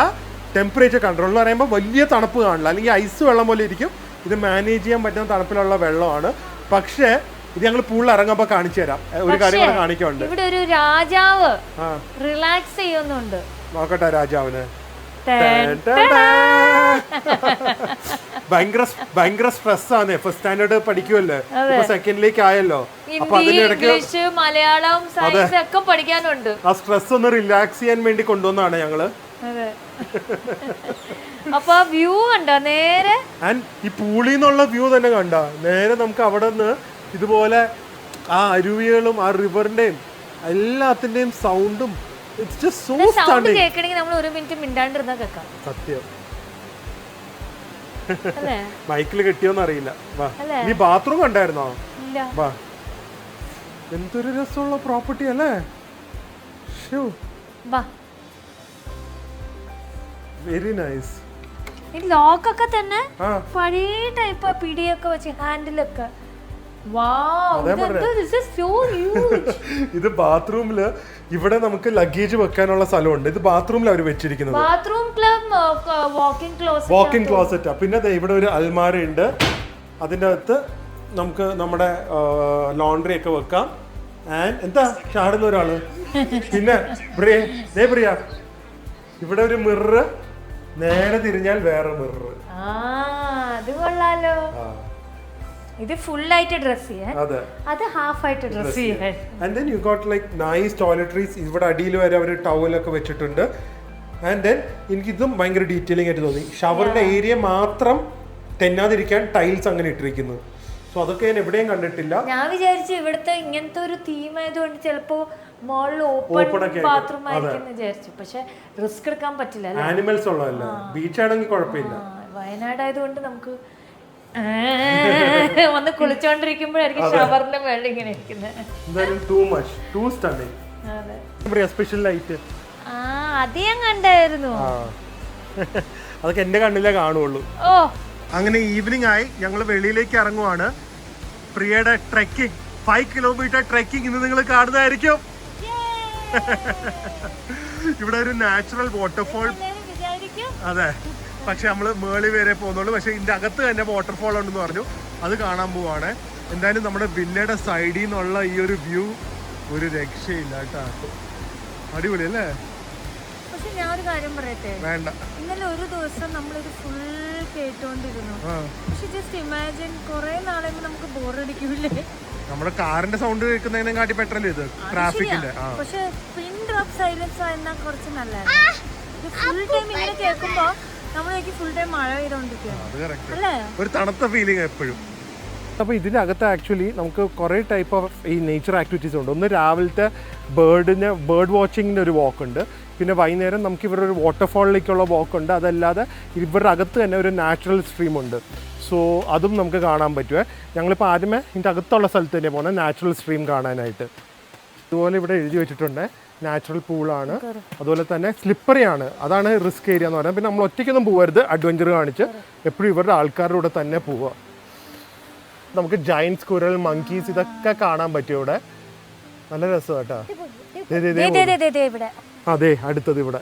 ടെമ്പറേച്ചർ കൺട്രോൾ എന്ന് പറയുമ്പോൾ വലിയ തണുപ്പ് കാണില്ല, അല്ലെങ്കിൽ ഐസ് വെള്ളം പോലെ ഇരിക്കും. ഇത് മാനേജ് ചെയ്യാൻ പറ്റുന്ന തണുപ്പിലുള്ള വെള്ളമാണ്. പക്ഷേ ഇത് ഞങ്ങൾ പൂളിൽ ഇറങ്ങുമ്പോ കാണിച്ചു തരാം. ഒരു കാര്യം കൂടെ കാണിക്കുന്നുണ്ട്. ഇവിടെ ഒരു രാജാവ് റിലാക്സ് ചെയ്യുന്നുണ്ട്. നോക്കട്ടെ രാജാവിന്. ഭയങ്കര സ്ട്രെസ് ആണ്. ഫസ്റ്റ് സ്റ്റാൻഡേർഡ് പഠിക്കുമല്ലേ, ഇപ്പൊ സെക്കൻഡിലേക്ക് ആയല്ലോ. അപ്പൊ ഇംഗ്ലീഷ്, മലയാളം, സയൻസ് ഒക്കെ പഠിക്കാനുണ്ട്. ആ സ്ട്രെസ് ഒന്ന് റിലാക്സ് ചെയ്യാൻ വേണ്ടി കൊണ്ടുവന്നാണ് ഞങ്ങള്. അപ്പൊ വ്യൂ കണ്ടോ നേരെ, ആൻഡ് ഈ പൂളിൽ നിന്നുള്ള വ്യൂ തന്നെ കണ്ട നേരെ നമുക്ക് അവിടെ നിന്ന് ഇതുപോലെ ആ അരുവികളും ആ റിവറിന്റെയും എല്ലാത്തിന്റെയും സൗണ്ടും കേൾക്കണമെങ്കിൽ നമ്മൾ ഒരു മിനിറ്റ് മിണ്ടാണ്ടിരുന്നാ കേൾക്കാം. സത്യം. മൈക്കിൽ കിട്ടിയോന്ന് അറിയില്ല. നീ ബാത്റൂം കണ്ടായിരുന്നോ? വാ, എന്തൊരു രസമുള്ള പ്രോപ്പർട്ടി അല്ലേ. Very nice. ഈ ലോക്കൊക്കെ തന്നെ പഴയ ടൈപ്പ് പിടിയൊക്കെ വെച്ച് ഹാൻഡിലൊക്കെ. ഇത് ബാത്റൂമില് ഇവിടെ നമുക്ക് ലഗേജ് വെക്കാനുള്ള സ്ഥലമുണ്ട്. ഇത് ബാത്റൂമിൽ അവർ വെച്ചിരിക്കുന്നത്. വാക്കിംഗ് ക്ലോസറ്റാ. പിന്നെ ഇവിടെ ഒരു അൽമാര ഉണ്ട്. അതിൻ്റെ അകത്ത് നമുക്ക് നമ്മുടെ ലോണ്ടറി ഒക്കെ വെക്കാം. ആൻഡ് എന്താ ചാടുന്ന ഒരാള്. പിന്നെ പ്രിയ, ഇവിടെ ഒരു മിറർ, നേരെ തിരിഞ്ഞാൽ വേറെ മിറർ. അത് കൊള്ളാലോ. ഇത് ഫുൾ ആയിട്ട് ഡ്രസ് ചെയ്യാൻ, അത് ഹാഫ് ആയിട്ട് ഡ്രസ് ചെയ്യാൻ. And then you got like nice toiletries. ഇവിടെ അടിയിൽ വരെ അവർ ടവലൊക്കെ വെച്ചിട്ടുണ്ട്. ആൻഡ് ദെൻ എനിക്ക് ഇതും ഭയങ്കര ഡീറ്റെയിലിംഗ് ആയിട്ട് തോന്നി. ഷവറിന്റെ ഏരിയ മാത്രം തെന്നാതിരിക്കാൻ ടൈൽസ് അങ്ങനെ ഇട്ടിരിക്കുന്നു. സോ അതൊക്കെ ഞാൻ എവിടെയും കണ്ടിട്ടില്ല. ഞാൻ വിചാരിച്ചു ഇവിടുത്തെ ഇങ്ങനത്തെ ഒരു തീം ആയതുകൊണ്ട് ചിലപ്പോ മോളിൽ ഓപ്പൺ ബാത്റൂം ആയിരിക്കും വിചാരിച്ചു. പക്ഷെ റിസ്ക് എടുക്കാൻ പറ്റില്ല, ആനിമൽസ് ഉള്ളതല്ല. ബീച്ച് ആണെങ്കിൽ കുഴപ്പമില്ല. വയനാട് ആയതുകൊണ്ട് നമുക്ക് വന്ന് കുളിച്ചോണ്ടിരിക്കുമ്പോഴായിരിക്കും ഷവറിന്റെ വെള്ളം ഇങ്ങനെ ഇരിക്കുന്നത്. അത് ഞാൻ കണ്ടായിരുന്നു. അതൊക്കെ എന്റെ കണ്ണിലേ കാണുള്ളൂ. ഓ, അങ്ങനെ ഈവനിങ് ആയി, ഞങ്ങൾ വെളിയിലേക്ക് ഇറങ്ങുവാണ്. പ്രിയയുടെ ട്രെക്കിംഗ്, 5 കിലോമീറ്റർ ട്രെക്കിംഗ് ഇന്ന് നിങ്ങൾ കാണുന്നതായിരിക്കും. ഇവിടെ ഒരു നാച്ചുറൽ വാട്ടർഫോൾ. അതെ, പക്ഷെ നമ്മള് മേളി വരെ പോകുന്നുള്ളൂ. പക്ഷെ ഇതിന്റെ അകത്ത് തന്നെ വാട്ടർഫോൾ ഉണ്ടെന്ന് പറഞ്ഞു, അത് കാണാൻ പോവാണ്. എന്തായാലും നമ്മുടെ വില്ലയുടെ സൈഡിൽ നിന്നുള്ള ഈ ഒരു വ്യൂ ഒരു രക്ഷയില്ല കേട്ടോ. അടിപൊളി അല്ലേ? പക്ഷെ ഞാൻ ഒരു കാര്യം പറയട്ടെ, വേണ്ട, ഇന്നലെ ഒരു ദിവസം നമ്മളൊരു ഫുൾ കേട്ടോണ്ടിരുന്നു. പക്ഷെ ജസ്റ്റ് ഇമാജിൻ കുറെ നാളെയുമ്പോ നമുക്ക് ബോറടിക്കൂലേ? നമ്മുടെ കാറിന്റെ സൗണ്ട് കേൾക്കുന്നതിനെ കാട്ടി പെട്ടെന്ന് ഇത് ട്രാഫിക്കിന്റെ. പക്ഷെ പിൻ ഡ്രോപ്പ് സൈലൻസ് ആയിരുന്നാ കുറച്ച് നല്ലതാണ്. ഫുൾ ടൈം ഇങ്ങനെ കേൾക്കുമ്പോ നമ്മളേക്ക് ഫുൾ ടൈം മഴ പെയ്തോണ്ടിരിക്കുകയാണ് അല്ലേ? ഒരു തണുത്ത ഫീലിംഗ് എപ്പോഴും. അപ്പോൾ ഇതിനകത്ത് ആക്ച്വലി നമുക്ക് കുറേ ടൈപ്പ് ഓഫ് ഈ നേച്ചർ ആക്ടിവിറ്റീസ് ഉണ്ട്. ഒന്ന് രാവിലത്തെ ബേർഡ് വാച്ചിങ്ങിൻ്റെ ഒരു വാക്ക് ഉണ്ട്. പിന്നെ വൈകുന്നേരം നമുക്ക് ഇവരുടെ ഒരു വാട്ടർഫോളിലേക്കുള്ള വാക്ക് ഉണ്ട്. അതല്ലാതെ ഇവരുടെ അകത്ത് തന്നെ ഒരു നാച്ചുറൽ സ്ട്രീം ഉണ്ട്. സോ അതും നമുക്ക് കാണാൻ പറ്റുമേ. ഞങ്ങളിപ്പോൾ ആദ്യമേ ഇതിൻ്റെ അകത്തുള്ള സ്ഥലത്ത് തന്നെ പോകുന്നത് നാച്ചുറൽ സ്ട്രീം കാണാനായിട്ട്. ഇതുപോലെ ഇവിടെ എഴുതി വെച്ചിട്ടുണ്ട് നാച്ചുറൽ പൂളാണ്, അതുപോലെ തന്നെ സ്ലിപ്പറിയാണ്, അതാണ് റിസ്ക് ഏരിയ എന്ന് പറയുന്നത്. പിന്നെ നമ്മൾ ഒറ്റയ്ക്കൊന്നും പോകരുത്, അഡ്വഞ്ചർ കാണിച്ച് എപ്പോഴും ഇവരുടെ ആൾക്കാരുടെ കൂടെ തന്നെ പോവുക. നമുക്ക് ജയന്റ് സ്ക്വിറൽ, മങ്കീസ് ഇതൊക്കെ കാണാൻ പറ്റും ഇവിടെ. നല്ല രസമാണ് കേട്ടോ. അതെ, അടുത്തത് ഇവിടെ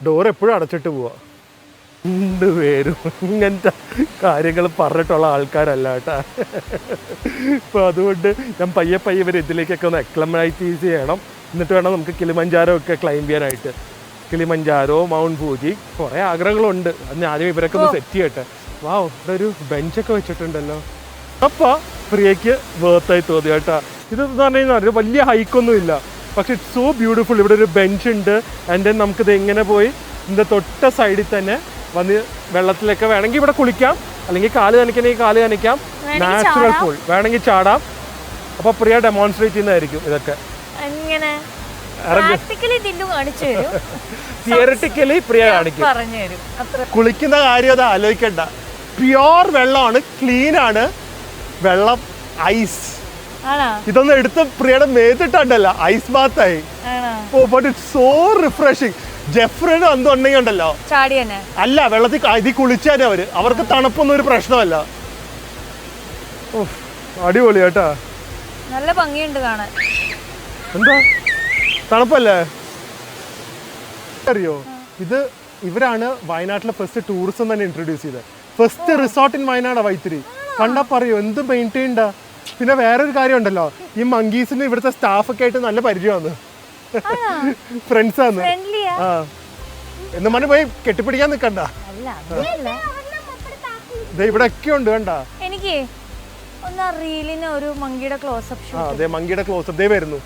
ഡോർ എപ്പോഴും അടച്ചിട്ട് പോവാ. രണ്ടുപേരും ഇങ്ങനത്തെ കാര്യങ്ങൾ പറഞ്ഞിട്ടുള്ള ആൾക്കാരല്ല കേട്ടാ. ഇപ്പോൾ അതുകൊണ്ട് ഞാൻ പയ്യെ ഇവർ ഇതിലേക്കൊക്കെ ഒന്ന് അക്ലമൈറ്റൈസ് ചെയ്യണം. എന്നിട്ട് വേണം നമുക്ക് കിളിമഞ്ചാരോ ഒക്കെ ക്ലൈംബ് ചെയ്യാനായിട്ട്. കിളിമഞ്ചാരോ, മൗണ്ട് ഫൂജി, കുറേ ആഗ്രഹങ്ങളുണ്ട്. അന്ന് ആദ്യം ഇവരൊക്കെ ഒന്ന് സെറ്റ് ചെയ്യട്ടെ. വാവ്, ഇവിടെ ഒരു ബെഞ്ചൊക്കെ വെച്ചിട്ടുണ്ടല്ലോ. അപ്പോൾ പ്രിയയ്ക്ക് വേർത്തായി തോന്നി കേട്ടോ. ഇതെന്ന് പറഞ്ഞു കഴിഞ്ഞാൽ വലിയ ഹൈക്കൊന്നും ഇല്ല, പക്ഷെ ഇറ്റ്സ് സോ ബ്യൂട്ടിഫുൾ. ഇവിടെ ഒരു ബെഞ്ച് ഉണ്ട്. ആൻഡ് ദെൻ നമുക്കിത് എങ്ങനെ പോയി ഇതിൻ്റെ തൊട്ട സൈഡിൽ തന്നെ വന്ന് വെള്ളത്തിലൊക്കെ വേണമെങ്കിൽ ഇവിടെ കുളിക്കാം, അല്ലെങ്കിൽ കാല് നനയ്ക്കണമെങ്കിൽ കാല് നനയ്ക്കാം. നാച്ചുറൽ പൂൾ വേണമെങ്കിൽ ചാടാം. അപ്പോൾ പ്രിയ ഡെമോൺസ്ട്രേറ്റ് ചെയ്യുന്നതായിരിക്കും ഇതൊക്കെ. തിയറിറ്റിക്കലി പ്രിയ കാണിക്കും. കുളിക്കുന്ന കാര്യം അത് ആലോചിക്കണ്ട. പ്യുവർ വെള്ളമാണ്, ക്ലീൻ ആണ് വെള്ളം. ഐസ് ഇതൊന്നും എടുത്ത് പ്രിയയുടെ മേത്തിട്ടുണ്ടല്ല, ഐസ് ബാത്തായി. But it's so refreshing. ജെഫ്രിനും എന്തുണ്ടെങ്കിൽ ഉണ്ടല്ലോ അല്ല, വെള്ളത്തിൽ ഇതിൽ കുളിച്ചാലും അവർക്ക് തണുപ്പൊന്നും ഒരു പ്രശ്നമല്ല. അടിപൊളി കേട്ടാ, നല്ല ഭംഗിയുണ്ട് കാണാൻ. എന്താ തണുപ്പല്ലേ? അറിയോ, ഇവരാണ് വയനാട്ടിലെ ഫസ്റ്റ് ടൂറിസം തന്നെ ഇൻട്രൊഡ്യൂസ് ചെയ്തത്. ഫസ്റ്റ് റിസോർട്ട് ഇൻ വയനാടാ വൈത്തിരി. കണ്ടാ പറയോ എന്ത് മെയിൻറ്റെയിൻഡാ. പിന്നെ വേറൊരു കാര്യം ഉണ്ടല്ലോ, ഈ മങ്കീസിന് ഇവിടുത്തെ സ്റ്റാഫൊക്കെ ആയിട്ട് നല്ല പരിചയമാണ്, ഫ്രണ്ട്സാണ്. ആ, എന്ന് പറഞ്ഞ് പോയി കെട്ടിപ്പിടിക്കാൻ നിൽക്കണ്ട. ഇവിടെ ഒക്കെ ഉണ്ട് കണ്ട. എനിക്ക് ഒരു മങ്കിയുടെ ക്ലോസപ്പ് ഷോട്ട്. അതെ, മങ്കിയുടെ ക്ലോസപ്പ് ദേ വരുന്നു.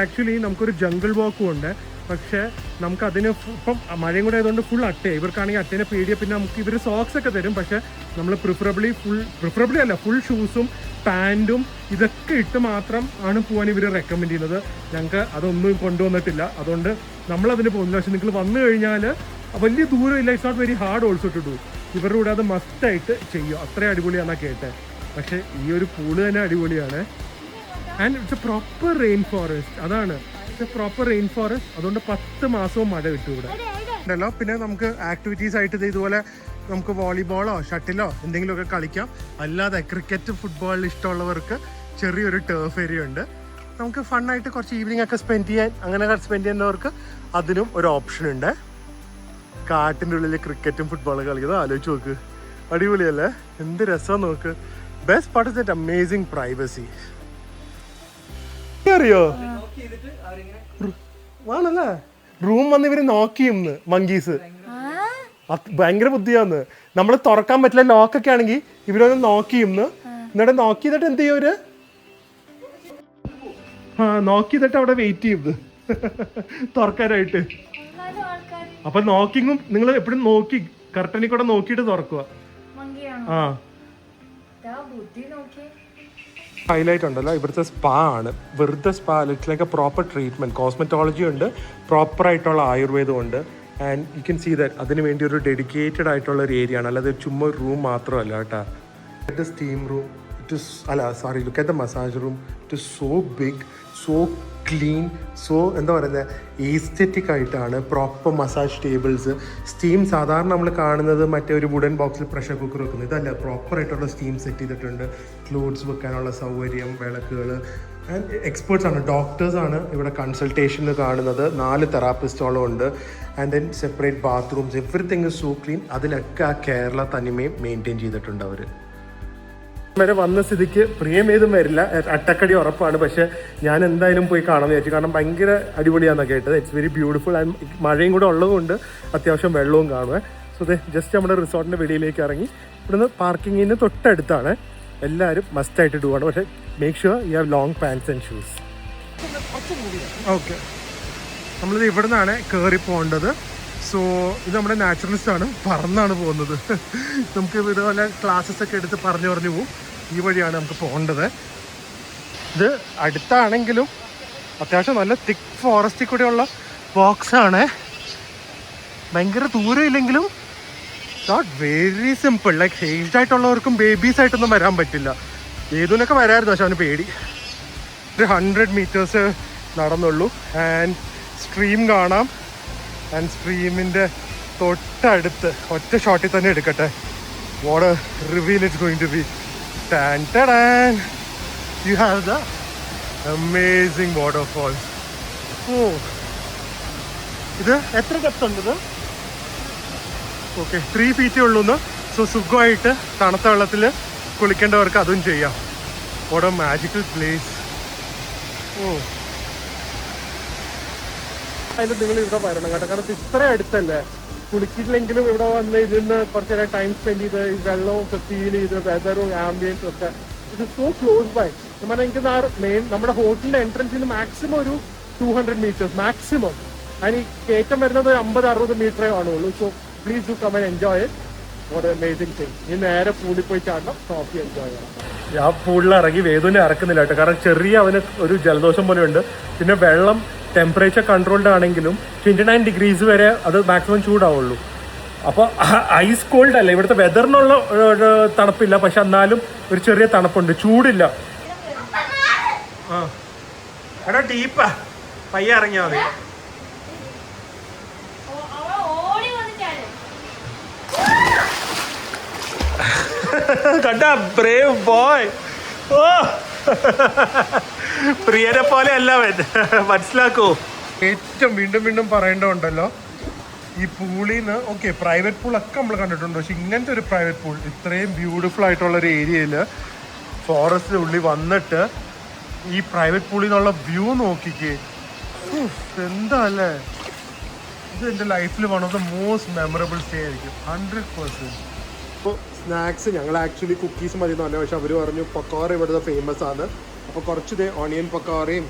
ആക്ച്വലി നമുക്കൊരു ജംഗിൾ വാക്കും ഉണ്ട്, പക്ഷേ നമുക്ക് അതിന് ഇപ്പം മഴയും കൂടെ ആയതുകൊണ്ട് ഫുൾ അട്ടയാണ്. ഇവർക്കാണെങ്കിൽ അട്ടേനെ പേടിയ. പിന്നെ നമുക്ക് ഇവർ സോക്സ് ഒക്കെ തരും, പക്ഷെ നമ്മൾ പ്രിഫറബിളി അല്ല, ഫുൾ ഷൂസും പാൻറ്റും ഇതൊക്കെ ഇട്ട് മാത്രം ആണ് പോകാൻ ഇവർ റെക്കമെൻഡ് ചെയ്യുന്നത്. ഞങ്ങൾക്ക് അതൊന്നും കൊണ്ടുവന്നിട്ടില്ല, അതുകൊണ്ട് നമ്മളതിന് പോകുന്നില്ല. പക്ഷെ നിങ്ങൾ വന്നു കഴിഞ്ഞാൽ വലിയ ദൂരം ഇല്ല, it's not very hard also to do. ഇവരുടെ കൂടെ അത് മസ്റ്റായിട്ട് ചെയ്യും, അത്രയും അടിപൊളിയാണെന്നാണ് കേട്ടത്. പക്ഷേ ഈ ഒരു പൂള് തന്നെ അടിപൊളിയാണ്. And it's A proper rain forest. അതാണ് പ്രോപ്പർ റെയിൻ ഫോറസ്റ്റ്. അതുകൊണ്ട് 10 മാസവും മഴ കിട്ടും ഇവിടെ ഉണ്ടല്ലോ. പിന്നെ നമുക്ക് ആക്ടിവിറ്റീസ് ആയിട്ട് ഇതുപോലെ നമുക്ക് വോളിബോളോ ഷട്ടിലോ എന്തെങ്കിലുമൊക്കെ കളിക്കാം. അല്ലാതെ ക്രിക്കറ്റ്, ഫുട്ബോൾ ഇഷ്ടമുള്ളവർക്ക് ചെറിയൊരു ടേഫ് ഏരിയ ഉണ്ട്. നമുക്ക് ഫണ്ണായിട്ട് കുറച്ച് ഈവനിങ് ഒക്കെ സ്പെൻഡ് ചെയ്യുന്നവർക്ക് അതിനും ഒരു ഓപ്ഷൻ ഉണ്ട്. കാട്ടിൻ്റെ ഉള്ളിൽ ക്രിക്കറ്റും ഫുട്ബോളും കളിക്കുന്നത് ആലോചിച്ച് നോക്ക്, അടിപൊളിയല്ലേ? എന്ത് രസം നോക്ക്. Best part is that amazing privacy. അറിയോ ആണല്ലേ, റൂം വന്ന് ഇവര് നോക്കിയെന്ന് മങ്കീസ്. ഭയങ്കര ബുദ്ധിയാന്ന്. നമ്മൾ തുറക്കാൻ പറ്റില്ല ലോക്കൊക്കെ ആണെങ്കിൽ ഇവരൊന്ന് നോക്കി എന്നിട്ട് നോക്കി ചെയ്തിട്ട് എന്ത് ചെയ്യും അവര് നോക്കി ചെയ്തിട്ട് അവിടെ വെയിറ്റ് ചെയ്യും തുറക്കാനായിട്ട്. അപ്പൊ നോക്കിങ്ങും നിങ്ങൾ എപ്പോഴും നോക്കി കർട്ടനിൽ കൂടെ നോക്കിയിട്ട് തുറക്കുക. ആ ഹൈലൈറ്റ് ഉണ്ടല്ലോ ഇവിടുത്തെ സ്പാ ആണ്. വെറുതെ spa like a proper treatment. Cosmetology ഉണ്ട്, പ്രോപ്പർ ആയിട്ടുള്ള ആയുർവേദം ഉണ്ട്. And you can see that അതിന് വേണ്ടി ഒരു ഡെഡിക്കേറ്റഡ് ആയിട്ടുള്ള ഒരു ഏരിയ ആണ്, അല്ലാതെ ചുമ്മാ ഒരു റൂം മാത്രമല്ല കേട്ടോ. Steam room look at the massage room. It is so big, so clean, so എന്താ പറയുന്നത് ഈസ്തെറ്റിക് ആയിട്ടാണ്. പ്രോപ്പർ മസാജ് ടേബിൾസ്, സ്റ്റീം സാധാരണ നമ്മൾ കാണുന്നത് മറ്റേ ഒരു വുഡൻ ബോക്സിൽ പ്രഷർ കുക്കർ വെക്കുന്നത്, ഇതല്ല പ്രോപ്പറായിട്ടുള്ള സ്റ്റീം സെറ്റ് ചെയ്തിട്ടുണ്ട്. ക്ലോത്ത്സ് വെക്കാനുള്ള സൗകര്യം, വിളക്കുകൾ. ആൻഡ് എക്സ്പേർട്സ് ആണ്, ഡോക്ടേഴ്സാണ് ഇവിടെ കൺസൾട്ടേഷന് കാണുന്നത്. 4 തെറാപ്പിസ്റ്റോളം ഉണ്ട്. And then separate bathrooms, everything is so clean. അതിലൊക്കെ ആ കേരള തനിമയും മെയിൻറ്റെയിൻ ചെയ്തിട്ടുണ്ട് അവർ. വരെ വന്ന സ്ഥിതിക്ക് പ്രിയം ഏതും വരില്ല, അട്ടക്കടി ഉറപ്പാണ്. പക്ഷെ ഞാൻ എന്തായാലും പോയി കാണാമെന്ന് വിചാരിച്ചു. കാരണം ഭയങ്കര അടിപൊളിയാണെന്ന് കേട്ടത്. It's very beautiful. ആൻഡ് മഴയും കൂടെ ഉള്ളതുകൊണ്ട് അത്യാവശ്യം വെള്ളവും കാണുമേ. സോ ജസ്റ്റ് നമ്മുടെ റിസോർട്ടിൻ്റെ വെളിയിലേക്ക് ഇറങ്ങി. ഇവിടുന്ന് പാർക്കിങ്ങിന് തൊട്ടടുത്താണ്. എല്ലാവരും മസ്റ്റായിട്ട് ഡു ആണ്. പക്ഷേ make sure you have long pants and shoes. Okay, നമ്മളിത് ഇവിടെ നിന്നാണ് കയറി പോകേണ്ടത്. സോ ഇത് നമ്മുടെ നാച്ചുറലിസ്റ്റ് ആണ്, പറന്നാണ് പോകുന്നത്. നമുക്ക് ഇതുപോലെ ക്ലാസ്സസ് ഒക്കെ എടുത്ത് പറഞ്ഞു പോകും. ഈ വഴിയാണ് നമുക്ക് പോകേണ്ടത്. ഇത് അടുത്താണെങ്കിലും അത്യാവശ്യം നല്ല തിക്ക് ഫോറസ്റ്റിൽ കൂടെയുള്ള ബോക്സാണ്. ഭയങ്കര ദൂരം ഇല്ലെങ്കിലും not very simple. Like aged ആയിട്ടുള്ളവർക്കും ബേബീസ് ആയിട്ടൊന്നും വരാൻ പറ്റില്ല. ഏതൊക്കെ വരായിരുന്നു, പക്ഷെ അവന് പേടി. ഒരു 100 meters നടന്നുള്ളൂ. ആൻഡ് സ്ട്രീം കാണാം. ആൻഡ് സ്ട്രീമിൻ്റെ തൊട്ടടുത്ത് ഒറ്റ ഷോട്ടിൽ തന്നെ എടുക്കട്ടെ. What a reveal it's going to be. You have the amazing waterfalls. ഓ, ഇത് എത്ര ഡെപ്ത് ഉണ്ട്? ഇത് ഓക്കെ 3 feet ഉള്ളൂന്ന്. സോ സുഖമായിട്ട് തണുത്ത വെള്ളത്തിൽ കുളിക്കേണ്ടവർക്ക് അതും ചെയ്യാം. What a magical place. ഓ, അതിൽ നിങ്ങൾ ഇവിടെ വരണം കേട്ടോ. കാരണം ഇത്ര അടുത്തല്ലേ. കുളിക്കില്ലെങ്കിലും ഇവിടെ വന്ന് ഇതിന്ന് കുറച്ച് നേരം ടൈം സ്പെൻഡ് ചെയ്ത് ഈ വെള്ളവും ഫീൽ ചെയ്ത് വെതറും ആംബിയൻസും ഒക്കെ ഇത് സോ ക്ലോസ് ബൈ. പറഞ്ഞാൽ എനിക്ക് മെയിൻ നമ്മുടെ ഹോട്ടലിന്റെ എൻട്രൻസിൽ നിന്ന് മാക്സിമം ഒരു 200 meters മാക്സിമം. അതിന് കയറ്റം വരുന്നത് 50-60 meter കാണുള്ളൂ. So please do come and enjoy it. What a amazing thing. ഇനി നേരെ പൂളിൽ പോയി ചാടണം, കോഫി എൻജോയ് ചെയ്യണം. ഞാൻ പൂളിൽ ഇറങ്ങി വേദുവിനെ ഇറക്കുന്നില്ല കേട്ടോ. കാരണം ചെറിയ അവന് ഒരു ജലദോഷം പോലെ ഉണ്ട്. പിന്നെ വെള്ളം ടെമ്പറേച്ചർ കൺട്രോൾഡ് ആണെങ്കിലും 29 degrees വരെ അത് മാക്സിമം ചൂടാവുള്ളൂ. അപ്പോൾ ഐസ് കോൾഡ് അല്ല, ഇവിടുത്തെ വെതറിനുള്ള തണുപ്പില്ല. പക്ഷെ എന്നാലും ഒരു ചെറിയ തണുപ്പുണ്ട്, ചൂടില്ല. ആ എടാ ഡീപ്പാ, പയ്യെ ഇറങ്ങിയാൽ മതി. കണ്ട ബ്രേവ് ബോയ്. ഓ, പ്രിയനെ പോലെ അല്ല മനസ്സിലാക്കൂ. ഏറ്റവും വീണ്ടും പറയേണ്ടതുണ്ടല്ലോ, ഈ പൂളിന്ന് ഓക്കെ പ്രൈവറ്റ് പൂളൊക്കെ നമ്മൾ കണ്ടിട്ടുണ്ട്. പക്ഷെ ഇങ്ങനത്തെ ഒരു പ്രൈവറ്റ് പൂൾ ഇത്രയും ബ്യൂട്ടിഫുൾ ആയിട്ടുള്ള ഒരു ഏരിയയിൽ ഫോറസ്റ്റിൻ്റെ ഉള്ളിൽ വന്നിട്ട് ഈ പ്രൈവറ്റ് പൂളിൽ നിന്നുള്ള വ്യൂ നോക്കിക്കേ. എന്താ അല്ലേ, ഇത് എൻ്റെ ലൈഫിൽ one of the most memorable stay ആയിരിക്കും 100%. അപ്പോൾ സ്നാക്സ് ഞങ്ങൾ ആക്ച്വലി കുക്കീസ് മതി എന്ന് പറഞ്ഞു. പക്ഷെ അവർ പറഞ്ഞു പക്കോറ ഇവിടുത്തെ ഫേമസ് ആണ്. അപ്പോൾ കുറച്ച് ഓണിയൻ പക്കോറയും